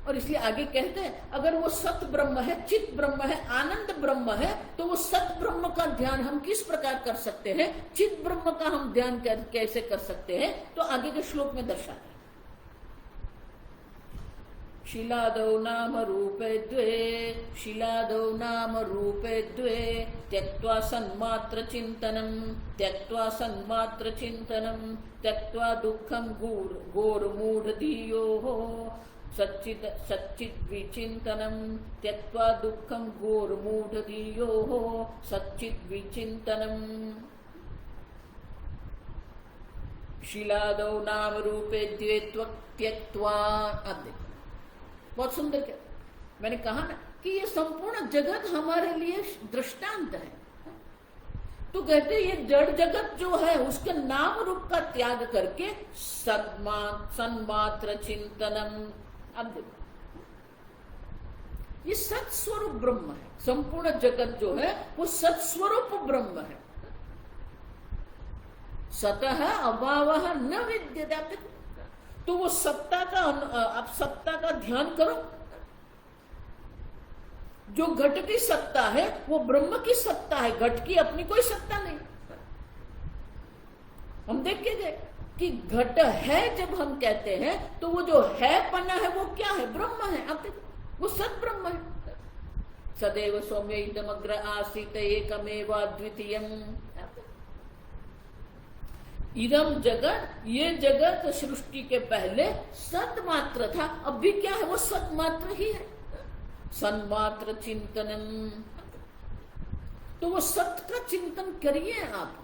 और इसलिए आगे कहते हैं, अगर वो सत ब्रह्म है, चित ब्रह्म है, आनंद ब्रह्म है, तो वो सत ब्रह्म का ध्यान हम किस प्रकार कर सकते हैं, चित ब्रह्म का हम ध्यान कैसे कर सकते हैं, तो आगे के श्लोक में दर्शाते हैं। शिलादौ नाम रूपे द्वे, शिलादौ नाम रूपे द्वे, त्यक्त्वा सन्मात्र चिंतनम, त्यक्त्वा सन्मात्र चिंतनम, त्यक्त्वा दुःखं घोर मूढ़ धियो सच्चित सच्चित विचिंतनम, त्यक्त्वा दुःखं घोर मूढ़ धियो सच्चित विचिंतनम। शिलादौ नाम रूपे द्वे त्यक्त्वा, अब देखो बहुत सुंदर, क्या मैंने कहा ना कि ये संपूर्ण जगत हमारे लिए दृष्टांत है। तो कहते ये जड़ जगत जो है उसके नाम रूप का त्याग करके सन्मात्र चिंतनम। अब देखो ये सत्स्वरूप ब्रह्म है, संपूर्ण जगत जो है वो सत्स्वरूप ब्रह्म है। सतः अभावः न विद्यते, तो वो सत्ता का, आप सत्ता का ध्यान करो। जो घट की सत्ता है वो ब्रह्म की सत्ता है, घट की अपनी कोई सत्ता नहीं। हम देखेंगे कि घट है जब हम कहते हैं तो वो जो है पना है वो क्या है, ब्रह्म है। अब देखो वो सत ब्रह्म है। सदैव सौम्य इदमग्र आसीत एकमेव अद्वितीयम्। इदम जगत, ये जगत सृष्टि के पहले सत मात्र था, अब भी क्या है, वो सत मात्र ही है। सन्मात्र चिंतनम, तो वो सत का चिंतन करिए आप।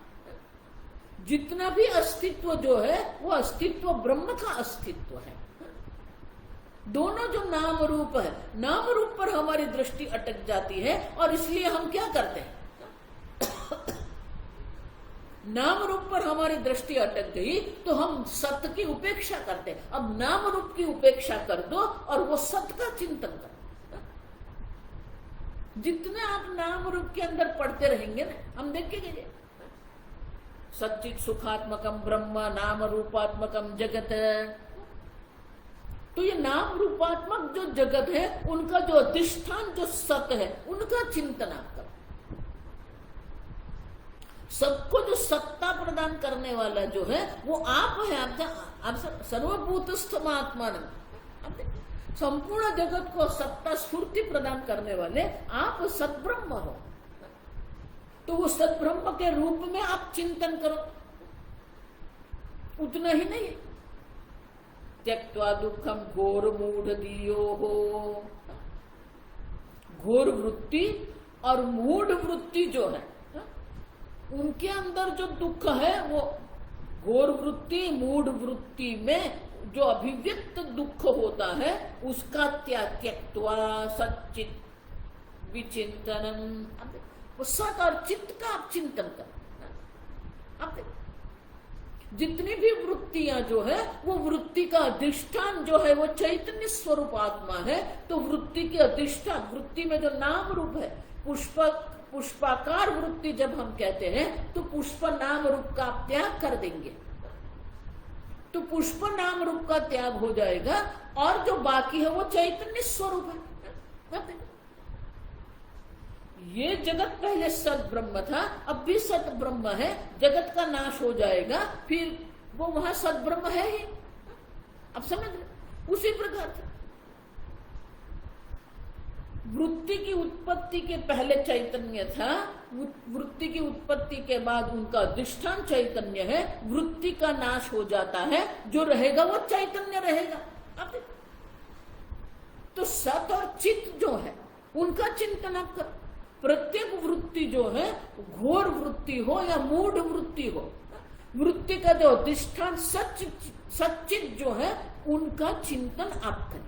जितना भी अस्तित्व जो है वो अस्तित्व ब्रह्म का अस्तित्व है। दोनों जो नाम रूप है, नाम रूप पर हमारी दृष्टि अटक जाती है, और इसलिए हम क्या करते हैं, नाम रूप पर हमारी दृष्टि अटक गई तो हम सत्य की उपेक्षा करते हैं। अब नाम रूप की उपेक्षा कर दो और वो सत्य का चिंतन करो। जितने आप नाम रूप के अंदर पढ़ते रहेंगे ना, हम देखेंगे सच्चित सुखात्मकम ब्रह्म नाम रूपात्मकम जगत। तो ये नाम रूपात्मक जो जगत है उनका जो अधिष्ठान जो सत्य है उनका चिंतन आप करो। सबको जो सत्ता प्रदान करने वाला जो है वो आप है। आप सर्वभूतस्थम आत्मान, संपूर्ण जगत को सत्ता स्फूर्ति प्रदान करने वाले आप सद्ब्रह्म हो। तो वो सद्ब्रह्म के रूप में आप चिंतन करो। उतना ही नहीं, त्यक्त्वा दुःखम घोर मूढ़ धियो हो। घोर वृत्ति और मूढ़ वृत्ति जो है उनके अंदर जो दुख है वो घोर वृत्ति मूढ़ वृत्ति में जो अभिव्यक्त दुख होता है उसका त्यक्त्वा सच्चित विचिंतनम। वो सत और चित्त का आप चिंतन करो। आप जितनी भी वृत्तियां जो है वो वृत्ति का अधिष्ठान जो है वो चैतन्य स्वरूप आत्मा है। तो वृत्ति के अधिष्ठान, वृत्ति में जो नाम रूप है, पुष्पाकार वृत्ति जब हम कहते हैं तो पुष्प नाम रूप का त्याग कर देंगे। तो पुष्प नाम रूप का त्याग हो जाएगा और जो बाकी है वो चैतन्य स्वरूप है। ये जगत पहले सत ब्रह्म था, अब भी सत ब्रह्म है, जगत का नाश हो जाएगा, फिर वो वहां सत ब्रह्म है ही। अब समझ रहे? उसी प्रकार से वृत्ति की उत्पत्ति के पहले चैतन्य था, वृत्ति की उत्पत्ति के बाद उनका अधिष्ठान चैतन्य है, वृत्ति का नाश हो जाता है, जो रहेगा वो चैतन्य रहेगा। अब देखो, तो सत और चित जो है उनका चिंतन आप करो। प्रत्येक वृत्ति जो है, घोर वृत्ति हो या मूढ़ वृत्ति हो, वृत्ति का जो अधिष्ठान सच्चित जो है उनका चिंतन आप करिए।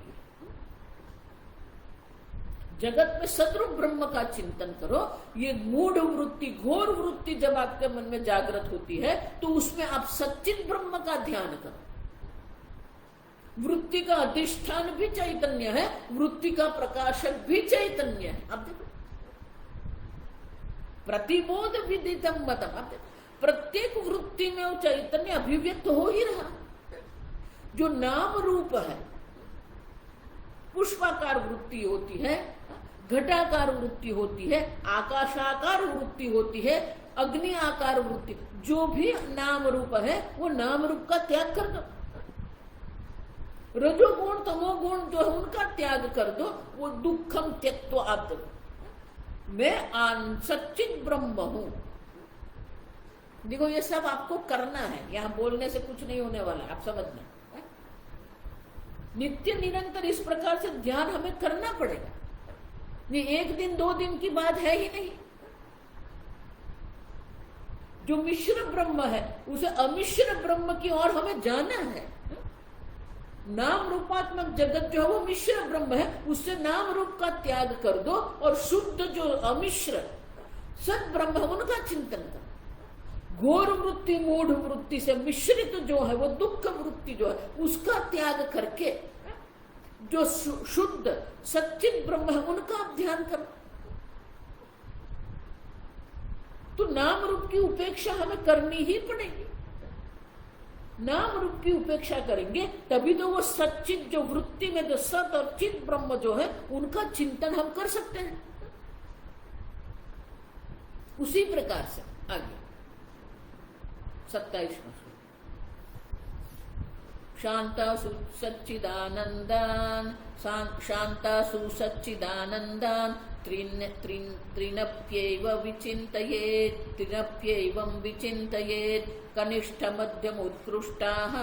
जगत में सद्रूप ब्रह्म का चिंतन करो। ये मूढ़ वृत्ति, घोर वृत्ति जब आपके मन में जागृत होती है तो उसमें आप सच्चित ब्रह्म का ध्यान करो। वृत्ति का अधिष्ठान भी चैतन्य है, वृत्ति का प्रकाशक भी चैतन्य है। अब देखो, प्रतिबोध विदितम मतम। अब देखो, प्रत्येक वृत्ति में वो चैतन्य अभिव्यक्त हो ही रहा। जो नाम रूप है, पुष्पाकार वृत्ति होती है, घटाकार वृत्ति होती है, आकाशाकार वृत्ति होती है, अग्नि आकार वृत्ति, जो भी नाम रूप है वो नाम रूप का त्याग कर दो। रजोगुण तमोगुण जो है उनका त्याग कर दो। वो दुखम त्यक्त्वा आत्म, मैं सच्चित ब्रह्म हूं। देखो, ये सब आपको करना है, यहां बोलने से कुछ नहीं होने वाला, आप समझना। नित्य निरंतर इस प्रकार से ध्यान हमें करना पड़ेगा। ये एक दिन दो दिन की बात है ही नहीं। जो मिश्र ब्रह्म है उसे अमिश्र ब्रह्म की ओर हमें जाना है। नाम रूपात्मक जगत जो है वो मिश्र ब्रह्म है, उससे नाम रूप का त्याग कर दो और शुद्ध जो अमिश्र सद ब्रह्म है उनका चिंतन करो। घोर वृत्ति मूढ़ वृत्ति से मिश्रित जो है वो दुख वृत्ति जो है उसका त्याग करके जो शुद्ध सच्चित ब्रह्म है उनका आप ध्यान करो। तो नाम रूप की उपेक्षा हमें करनी ही पड़ेगी। नाम रूप की उपेक्षा करेंगे तभी तो वो सच्चित जो वृत्ति में जो सत और चित ब्रह्म जो है उनका चिंतन हम कर सकते हैं। उसी प्रकार से आगे 27वां शांतासु सच्चिदानंदान शांतासु सच्चिदानंदान त्रिनप्यैव विचिन्तयेत् त्रिनप्यैवं विचिन्तयेत् कनिष्ठ मध्यम उत्कृष्टाः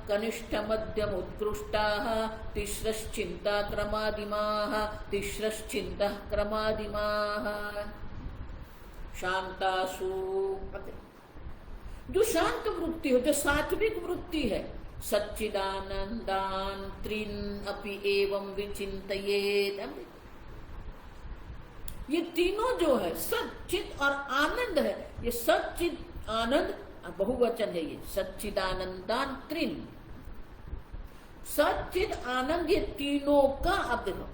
कनिष्ठ मध्यम उत्कृष्टाः तिस्रश्चिन्ता क्रमादिमाः तिस्रश्चिन्तः क्रमादिमाः। शांतासु जो शांत वृत्ति हो, जो सात्विक वृत्ति है, सच्चिदानंदान त्रिन अपि एवं विचिन्तयेत्। ये तीनों जो है सच्चित और आनंद है। ये सच्चित आनंद बहुवचन है, ये सच्चिदानंदान त्रिन, सच्चित आनंद, ये तीनों का आप देखो,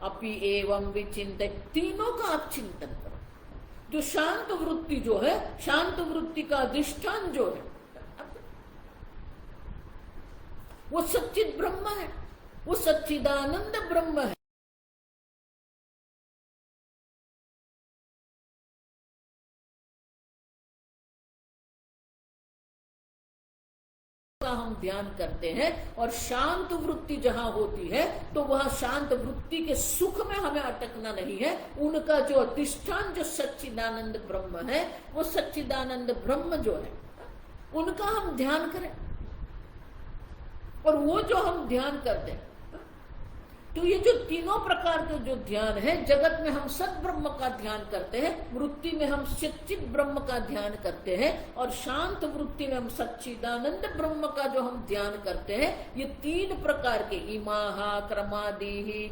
अपि एवं विचिन्तयेत्, तीनों का आप चिंतन करो। जो शांत वृत्ति जो है, शांत वृत्ति का अधिष्ठान जो है वो सच्चित ब्रह्म है, वो सच्चिदानंद ब्रह्म है। हम ध्यान करते हैं और शांत वृत्ति जहां होती है तो वह शांत वृत्ति के सुख में हमें अटकना नहीं है। उनका जो अधिष्ठान जो सच्चिदानंद ब्रह्म है, वो सच्चिदानंद ब्रह्म जो है उनका हम ध्यान करें। और वो जो हम ध्यान करते हैं तो ये जो तीनों प्रकार के जो ध्यान है, जगत में हम सत ब्रह्म का ध्यान करते हैं, वृत्ति में हम सच्चित ब्रह्म का ध्यान करते हैं और शांत वृत्ति में हम सच्चिदानंद ब्रह्म का जो हम ध्यान करते हैं, ये तीन प्रकार के इमाहा क्रमादि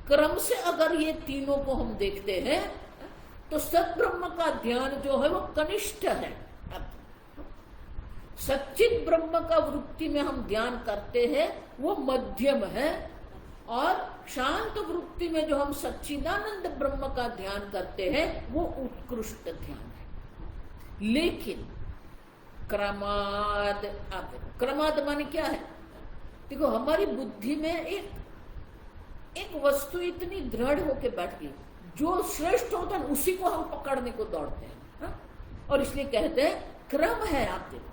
क्रम से अगर ये तीनों को हम देखते हैं तो सत ब्रह्म का ध्यान जो है वो कनिष्ठ है। सच्चित ब्रह्म का वृत्ति में हम ध्यान करते हैं वो मध्यम है और शांत वृत्ति में जो हम सच्चिदानंद ब्रह्म का ध्यान करते हैं वो उत्कृष्ट ध्यान है। लेकिन क्रमाद। आप देखो क्रमाद माने क्या है? देखो हमारी बुद्धि में एक वस्तु इतनी दृढ़ होके बैठ गई, जो श्रेष्ठ होता है उसी को हम पकड़ने को दौड़ते हैं, हा? और इसलिए कहते हैं क्रम है। आप देखो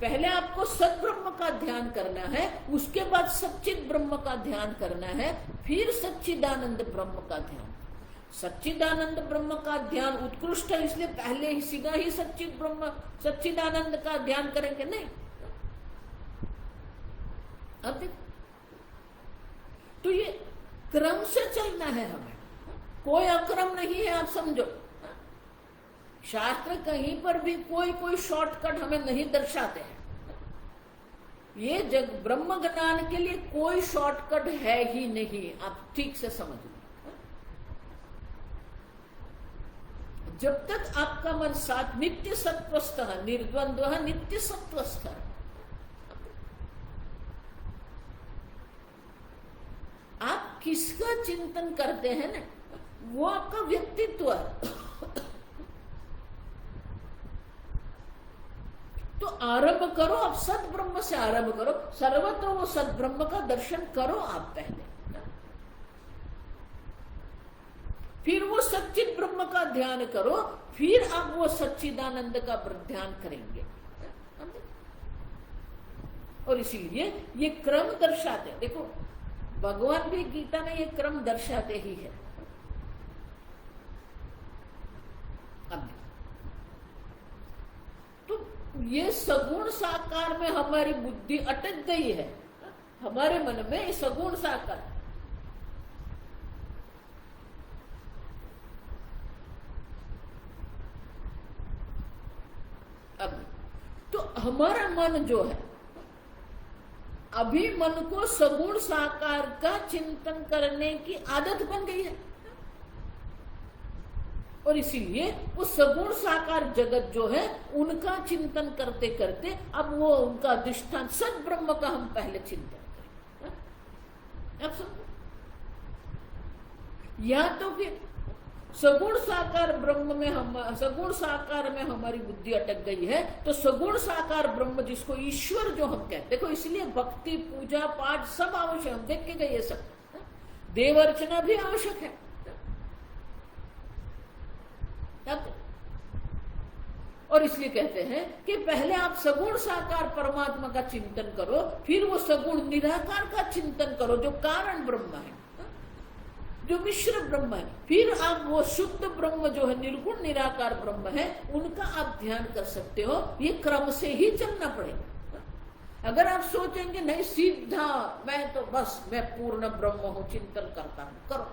पहले आपको सद्ब्रह्म का ध्यान करना है, उसके बाद सच्चिद ब्रह्म का ध्यान करना है, फिर सच्चिदानंद ब्रह्म का ध्यान। सच्चिदानंद ब्रह्म का ध्यान उत्कृष्ट है, इसलिए पहले ही सीधा ही सच्चिदानंद का ध्यान करेंगे नहीं। अब देखो तो ये क्रम से चलना है हमें, कोई अक्रम नहीं है। आप समझो शास्त्र कहीं पर भी कोई शॉर्टकट हमें नहीं दर्शाते हैं। ये जग ब्रह्म ज्ञान के लिए कोई शॉर्टकट है ही नहीं, आप ठीक से समझ लो। जब तक आपका मन साथ नित्य सत्वस्थ है, निर्द्वंद्व नित्य सत्वस्थ है, आप किसका चिंतन करते हैं ना, वो आपका व्यक्तित्व है। तो आरंभ करो, आप सद्ब्रह्म से आरंभ करो, सर्वत्र वो सद्ब्रह्म का दर्शन करो आप पहले, फिर वो सच्चिद ब्रह्म का ध्यान करो, फिर आप वो सच्चिदानंद का ध्यान करेंगे। और इसीलिए ये क्रम दर्शाते, देखो भगवान भी गीता में ये क्रम दर्शाते ही है। अब तो ये सगुण साकार में हमारी बुद्धि अटक गई है, हमारे मन में ये सगुण साकार। अब तो हमारा मन जो है अभी मन को सगुण साकार का चिंतन करने की आदत बन गई है, और इसीलिए वो सगुण साकार जगत जो है उनका चिंतन करते करते अब वो उनका अधिष्ठान सद ब्रह्म का हम पहले चिंतन करें। अब समझो, या तो फिर सगुण साकार ब्रह्म में सगुण साकार में हमारी बुद्धि अटक गई है, तो सगुण साकार ब्रह्म जिसको ईश्वर जो हम कहते, देखो इसलिए भक्ति पूजा पाठ सब आवश्यक, हम देख के गए ये सब, देव अर्चना भी आवश्यक है। और इसलिए कहते हैं कि पहले आप सगुण साकार परमात्मा का चिंतन करो, फिर वो सगुण निराकार का चिंतन करो जो कारण ब्रह्म है, जो मिश्र ब्रह्म है, फिर आप वो शुद्ध ब्रह्म जो है निर्गुण निराकार ब्रह्म है उनका आप ध्यान कर सकते हो। ये क्रम से ही चलना पड़ेगा। अगर आप सोचेंगे नहीं सीधा मैं तो बस मैं पूर्ण ब्रह्म हूं चिंतन करता हूं, करो।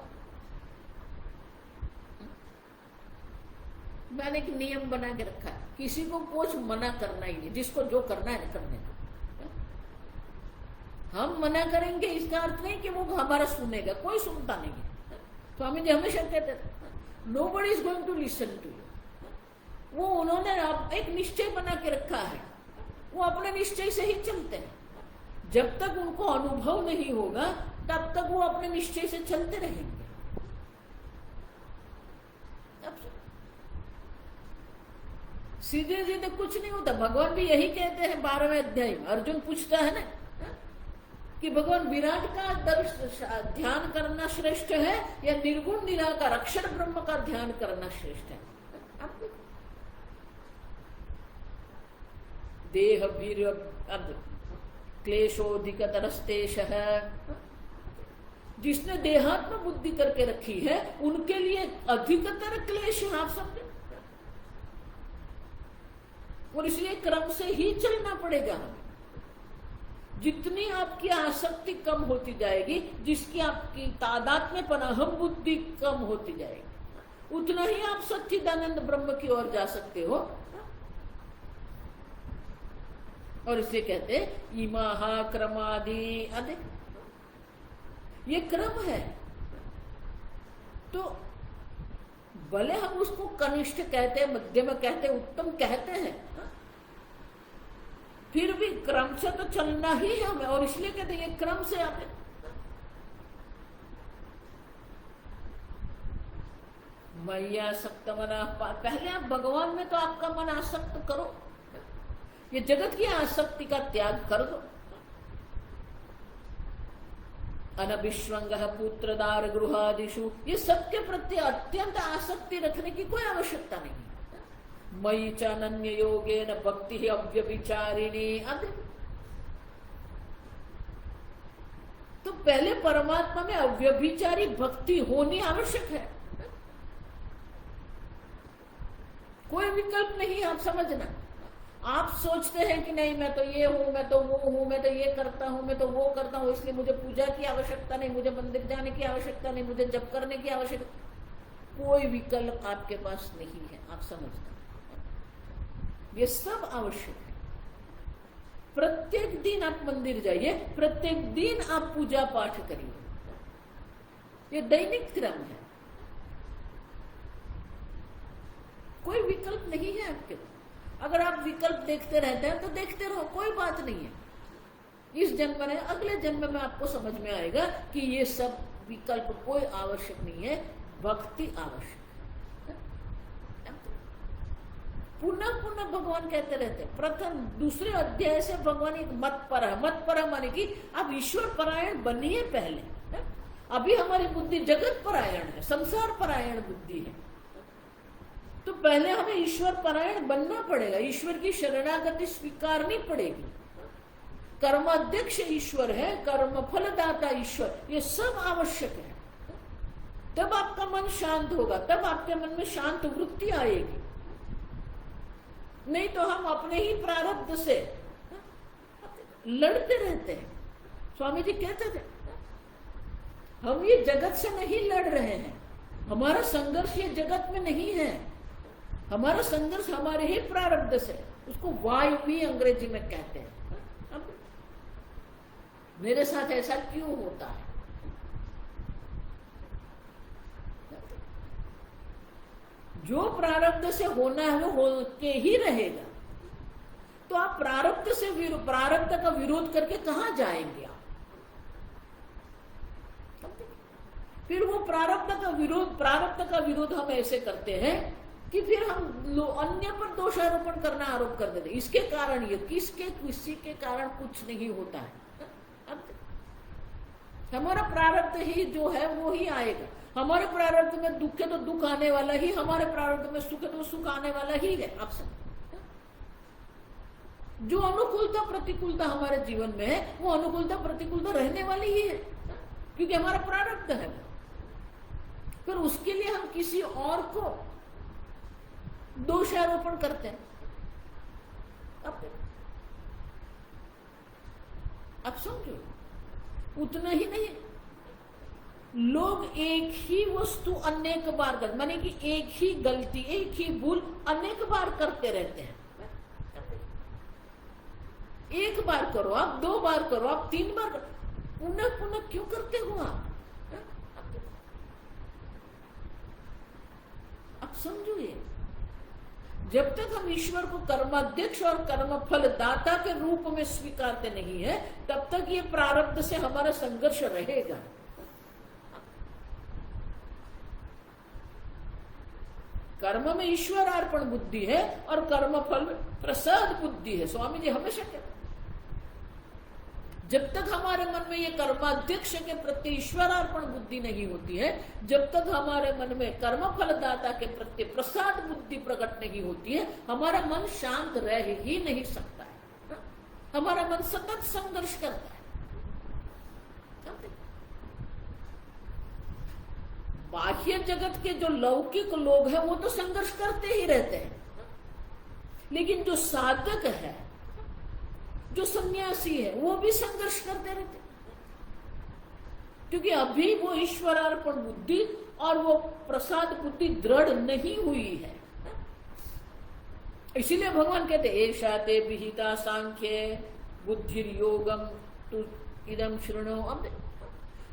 मैंने एक नियम बना के रखा है, किसी को कुछ मना करना ही नहीं, जिसको जो करना है करने का। हम मना करेंगे इसका अर्थ नहीं कि वो हमारा सुनेगा, कोई सुनता नहीं है। स्वामी जी हमेशा कहते थे nobody is going to listen to you. वो उन्होंने एक निश्चय बना के रखा है, वो अपने निश्चय से ही चलते हैं। जब तक उनको अनुभव नहीं होगा तब तक वो अपने निश्चय से चलते रहेंगे। सीधे सीधे कुछ नहीं होता। भगवान भी यही कहते हैं 12वें अध्याय में, अर्जुन पूछता है ना कि भगवान विराट का ध्यान करना श्रेष्ठ है या निर्गुण निराकार अक्षर ब्रह्म का ध्यान करना श्रेष्ठ है। देह वीर अब क्लेशोधिक तरस्तेश है, जिसने देहात्म बुद्धि करके रखी है उनके लिए अधिकतर क्लेश है, आप समझे। और इसलिए क्रम से ही चलना पड़ेगा हमें। जितनी आपकी आसक्ति कम होती जाएगी, जिसकी आपकी तादात्म्यपन अहम बुद्धि कम होती जाएगी, उतना ही आप सच्चिदानंद ब्रह्म की ओर जा सकते हो। और इसे कहते हैं इमाहा क्रमादि अधिक, ये क्रम है। तो भले हम उसको कनिष्ठ कहते हैं, मध्यम कहते हैं, उत्तम कहते हैं, फिर भी क्रम से तो चलना ही है हमें। और इसलिए कहते हैं ये क्रम से आप मैया सक्त मना, पहले आप भगवान में तो आपका मन आसक्त करो, ये जगत की आसक्ति का त्याग कर दो। अनभिष्वंग पुत्रदार गृहादिषु, ये सबके प्रति अत्यंत आसक्ति रखने की कोई आवश्यकता नहीं है। मयि च अनन्य योगेन भक्ति अव्यभिचारिणी। तो पहले परमात्मा में अव्यभिचारी भक्ति होनी आवश्यक है, कोई विकल्प नहीं। आप समझना, आप सोचते हैं कि नहीं मैं तो ये हूं, मैं तो वो हूं, मैं तो ये करता हूं, मैं तो वो करता हूं, इसलिए मुझे पूजा की आवश्यकता नहीं, मुझे मंदिर जाने की आवश्यकता नहीं, मुझे जप करने की आवश्यकता, कोई विकल्प आपके पास नहीं है। आप समझना, ये सब आवश्यक है। प्रत्येक दिन आप मंदिर जाइए, प्रत्येक दिन आप पूजा पाठ करिए, ये दैनिक क्रम है, कोई विकल्प नहीं है आपके पास। अगर आप विकल्प देखते रहते हैं तो देखते रहो, कोई बात नहीं है। इस जन्म में, अगले जन्म में आपको समझ में आएगा कि ये सब विकल्प कोई आवश्यक नहीं है, भक्ति आवश्यक है। पुनः पुनः भगवान कहते रहते हैं, प्रथम दूसरे अध्याय से भगवान एक मत पर माने कि आप ईश्वर परायण बनिए पहले। अभी हमारी बुद्धि जगत परायण है, संसार परायण बुद्धि है, तो पहले हमें ईश्वर परायण बनना पड़ेगा, ईश्वर की शरणागति स्वीकारनी पड़ेगी। कर्माध्यक्ष ईश्वर है, कर्म फलदाता ईश्वर, ये सब आवश्यक है। तब आपका मन शांत होगा, तब आपके मन में शांत वृत्ति आएगी। नहीं तो हम अपने ही प्रारब्ध से लड़ते रहते हैं। स्वामी जी कहते थे, हम ये जगत से नहीं लड़ रहे हैं, हमारा संघर्ष ये जगत में नहीं है, हमारा संघर्ष हमारे ही प्रारब्ध से, उसको वाई भी अंग्रेजी में कहते हैं। मेरे साथ ऐसा क्यों होता है? जो प्रारब्ध से होना है वो होके ही रहेगा। तो आप प्रारब्ध से प्रारब्ध का विरोध करके कहां जाएंगे आप? फिर वो प्रारब्ध का विरोध हम ऐसे करते हैं कि फिर हम अन्य पर दोषारोपण करना आरोप कर देते, इसके कारण ये, किसी के कारण कुछ नहीं होता है। हमारा प्रारब्ध ही जो है वो ही आएगा। हमारे प्रारब्ध में दुख है तो दुख आने वाला ही, हमारे प्रारब्ध में सुख है तो सुख आने वाला ही है। आप समझ, जो अनुकूलता प्रतिकूलता हमारे जीवन में है वो अनुकूलता प्रतिकूलता रहने वाली ही है, क्योंकि हमारा प्रारब्ध है। फिर उसके लिए हम किसी और को दोषारोपण करते हैं। अब समझो, उतना ही नहीं, लोग एक ही वस्तु अनेक बार कर, माने कि एक ही गलती, एक ही भूल अनेक बार करते रहते हैं। एक बार करो आप, 2 बार करो आप, 3 बार करो, पुनः पुनः क्यों करते हो आप? अब समझो, ये जब तक हम ईश्वर को कर्माध्यक्ष और कर्म फल दाता के रूप में स्वीकारते नहीं है, तब तक ये प्रारब्ध से हमारा संघर्ष रहेगा। कर्म में ईश्वर अर्पण बुद्धि है और कर्म फल में प्रसाद बुद्धि है। स्वामी जी हमेशा कहते, जब तक हमारे मन में ये कर्माध्यक्ष के प्रति ईश्वरार्पण बुद्धि नहीं होती है, जब तक हमारे मन में कर्म फलदाता के प्रति प्रसाद बुद्धि प्रकट नहीं होती है, हमारा मन शांत रह ही नहीं सकता है। हमारा मन सतत संघर्ष करता है। बाह्य जगत के जो लौकिक लोग हैं वो तो संघर्ष करते ही रहते हैं, लेकिन जो साधक है, जो सन्यासी है, वो भी संघर्ष करते रहते, क्योंकि अभी वो ईश्वरार्पण बुद्धि और वो प्रसाद बुद्धि दृढ़ नहीं हुई है। इसीलिए भगवान कहते एषा ते विहिता सांख्ये बुद्धिर्योगम तु इदम शृणु। अब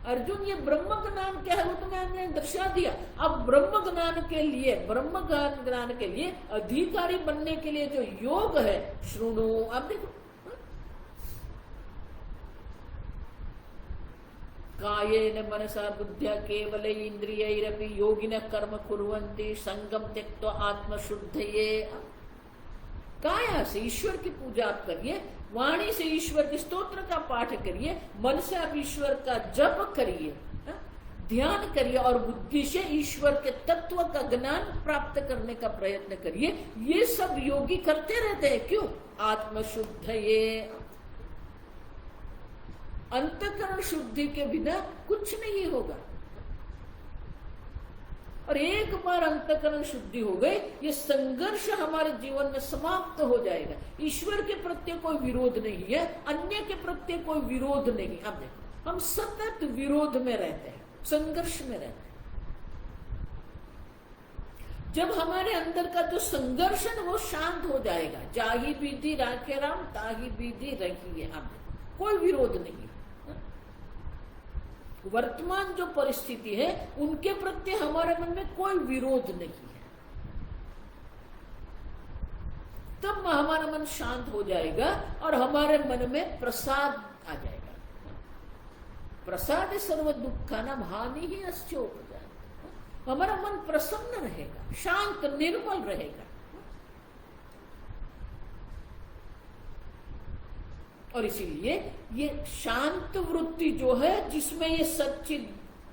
अर्जुन, ये ब्रह्म ज्ञान क्या है वो तो मैंने दर्शा दिया। अब ब्रह्म ज्ञान के लिए, ब्रह्म ज्ञान के लिए अधिकारी बनने के लिए जो योग है, शृणु। अब देखो, कायेन मनसा बुद्ध्या केवल इंद्रियैरपि योगिनः कर्म कुर्वन्ति संगम त्यक्त्वा आत्मशुद्धये। काया से ईश्वर की पूजा आप करिए, वाणी से ईश्वर के स्तोत्र का पाठ करिए, मन से आप ईश्वर का जप करिए, ध्यान करिए और बुद्धि से ईश्वर के तत्व का ज्ञान प्राप्त करने का प्रयत्न करिए। ये सब योगी करते रहते हैं। क्यों? आत्मशुद्ध, ये अंतकरण शुद्धि के बिना कुछ नहीं होगा। और एक बार अंतकरण शुद्धि हो गई, ये संघर्ष हमारे जीवन में समाप्त हो जाएगा। ईश्वर के प्रत्यय कोई विरोध नहीं है, अन्य के प्रत्यय कोई विरोध नहीं। अब देखो, हम सतत विरोध में रहते हैं, संघर्ष में रहते हैं। जब हमारे अंदर का जो संघर्ष है वो शांत हो जाएगा, जाही विधि राखे राम ताही विधि रही है। अब कोई विरोध नहीं। वर्तमान जो परिस्थिति है उनके प्रति हमारे मन में कोई विरोध नहीं है। तब हमारा मन शांत हो जाएगा और हमारे मन में प्रसाद आ जाएगा। प्रसाद सर्व दुखा नाम हानि ही अस्योपजात। हमारा मन प्रसन्न रहेगा, शांत निर्मल रहेगा। और इसीलिए ये शांत वृत्ति जो है, जिसमें ये सच्चिद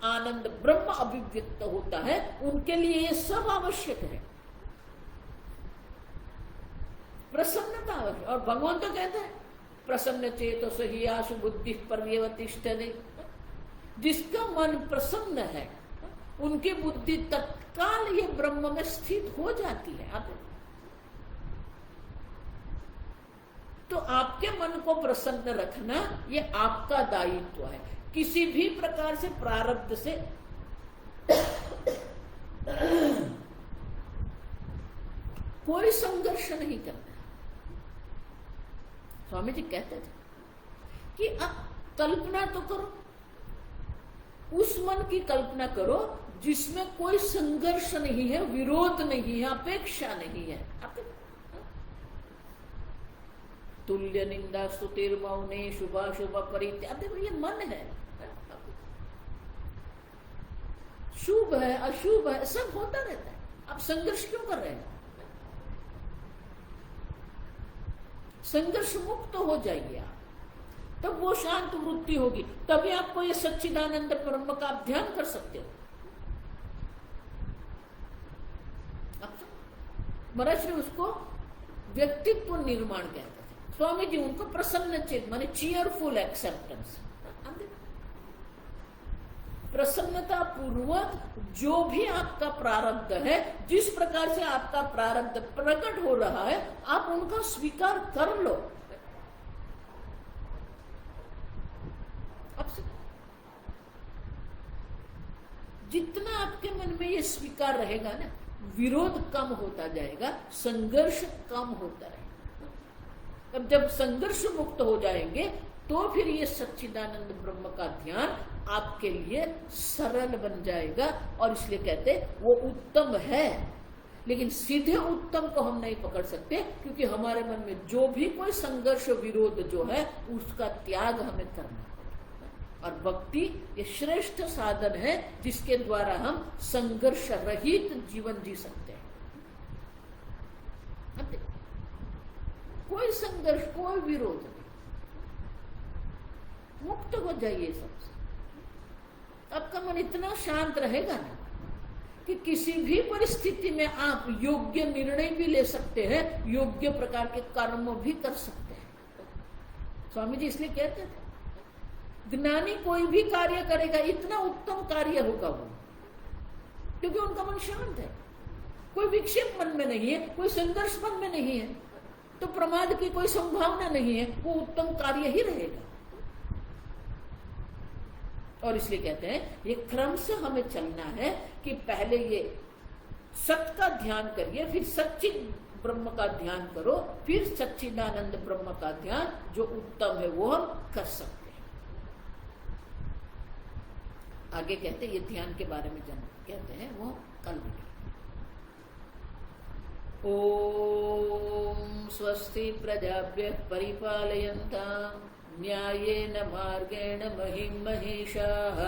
आनंद ब्रह्म अभिव्यक्त होता है, उनके लिए ये सब आवश्यक है। प्रसन्नता आवश्यक। और भगवान तो कहते हैं प्रसन्न चेतो सही आशु बुद्धि पर्यवतिष्ठते। जिसका मन प्रसन्न है उनकी बुद्धि तत्काल ये ब्रह्म में स्थित हो जाती है। आप तो आपके मन को प्रसन्न रखना ये आपका दायित्व है। किसी भी प्रकार से प्रारब्ध से कोई संघर्ष नहीं करना। स्वामी जी कहते थे कि अब कल्पना तो करो, उस मन की कल्पना करो जिसमें कोई संघर्ष नहीं है, विरोध नहीं है, अपेक्षा नहीं है। तुल्य निंदा स्तुतिर मौने शुभाशुभ परित्याग। देखो ये मन है, शुभ है अशुभ है सब होता रहता है। आप संघर्ष क्यों कर रहे हैं? संघर्ष मुक्त हो जाइए आप, तब वो शांत वृत्ति होगी। तभी आपको ये सच्चिदानंद ब्रह्म का आप ध्यान कर सकते हो। महाराज ने उसको व्यक्तित्व निर्माण कहते थे। स्वामी जी उनको प्रसन्न चेत माने चीयरफुल एक्सेप्टेंस, प्रसन्नता पूर्वक जो भी आपका प्रारब्ध है, जिस प्रकार से आपका प्रारब्ध प्रकट हो रहा है, आप उनका स्वीकार कर लो। जितना आपके मन में ये स्वीकार रहेगा ना, विरोध कम होता जाएगा, संघर्ष कम होता रहेगा। अब जब संघर्ष मुक्त हो जाएंगे तो फिर ये सच्चिदानंद ब्रह्म का ध्यान आपके लिए सरल बन जाएगा। और इसलिए कहते वो उत्तम है, लेकिन सीधे उत्तम को हम नहीं पकड़ सकते, क्योंकि हमारे मन में जो भी कोई संघर्ष विरोध जो है उसका त्याग हमें करना है। और भक्ति ये श्रेष्ठ साधन है जिसके द्वारा हम संघर्ष रहित जीवन जी सकते हैं। कोई संघर्ष कोई विरोध नहीं, मुक्त हो जाइए सबसे। आपका मन इतना शांत रहेगा ना कि किसी भी परिस्थिति में आप योग्य निर्णय भी ले सकते हैं, योग्य प्रकार के कर्म भी कर सकते हैं। स्वामी जी इसलिए कहते थे ज्ञानी कोई भी कार्य करेगा इतना उत्तम कार्य होगा वो, क्योंकि उनका मन शांत है, कोई विक्षेप मन में नहीं है, कोई संघर्ष मन में नहीं है, तो प्रमाद की कोई संभावना नहीं है, वो उत्तम कार्य ही रहेगा। और इसलिए कहते हैं ये क्रम से हमें चलना है कि पहले ये सत का ध्यान करिए, फिर सच्चिद ब्रह्म का ध्यान करो, फिर सच्चिदानंद ब्रह्म का ध्यान जो उत्तम है वो हम कर सकते हैं। आगे कहते हैं ये ध्यान के बारे में कहते हैं वो कल भी। ओम स्वस्ति प्रजाभ्यः परिपालयन्ताम् न्यायेन मार्गेण महिं महिषाः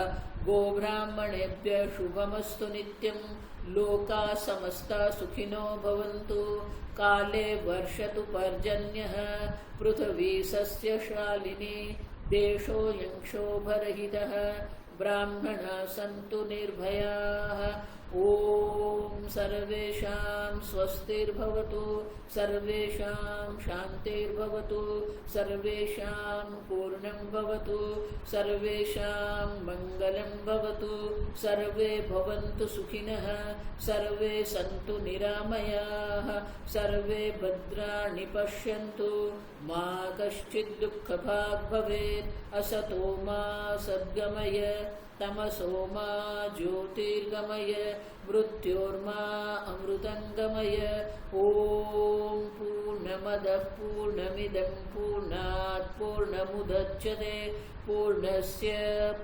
गोब्राह्मणेभ्यः शुभमस्तु नित्यम् लोका समस्ता सुखिनो भवन्तु, काले वर्षतु पर्जन्यः, पृथिवी सस्यशालिनी, देशो यक्षोभरहितः, ब्राह्मणाः सन्तु निर्भयाः। ॐ सर्वेषां स्वस्तिर्भवतु, सर्वेषां शान्तिर्भवतु, सर्वेषां पूर्णं भवतु, सर्वेषां मङ्गलं भवतु, सर्वे भवन्तु सुखिनः, सर्वे सन्तु निरामयाः, सर्वे भद्राणि पश्यन्तु, मा कश्चित् दुःखभाग् भवेत्। असतो मा सद्गमय, तमसो मा ज्योतिर्गमय, मृत्योर्मा अमृतङ्गमय। ॐ पूर्णमदः पूर्णमिदं पूर्णात् पूर्णमुदच्यते, पूर्णस्य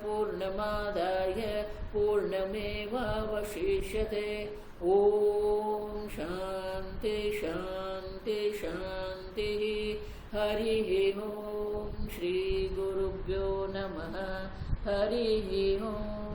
पूर्णमादाय पूर्णमेवावशिष्यते। ॐ शान्ति शान्ति शान्तिः। हरिः ॐ। श्रीगुरुभ्यो नमः। हरिः ॐ।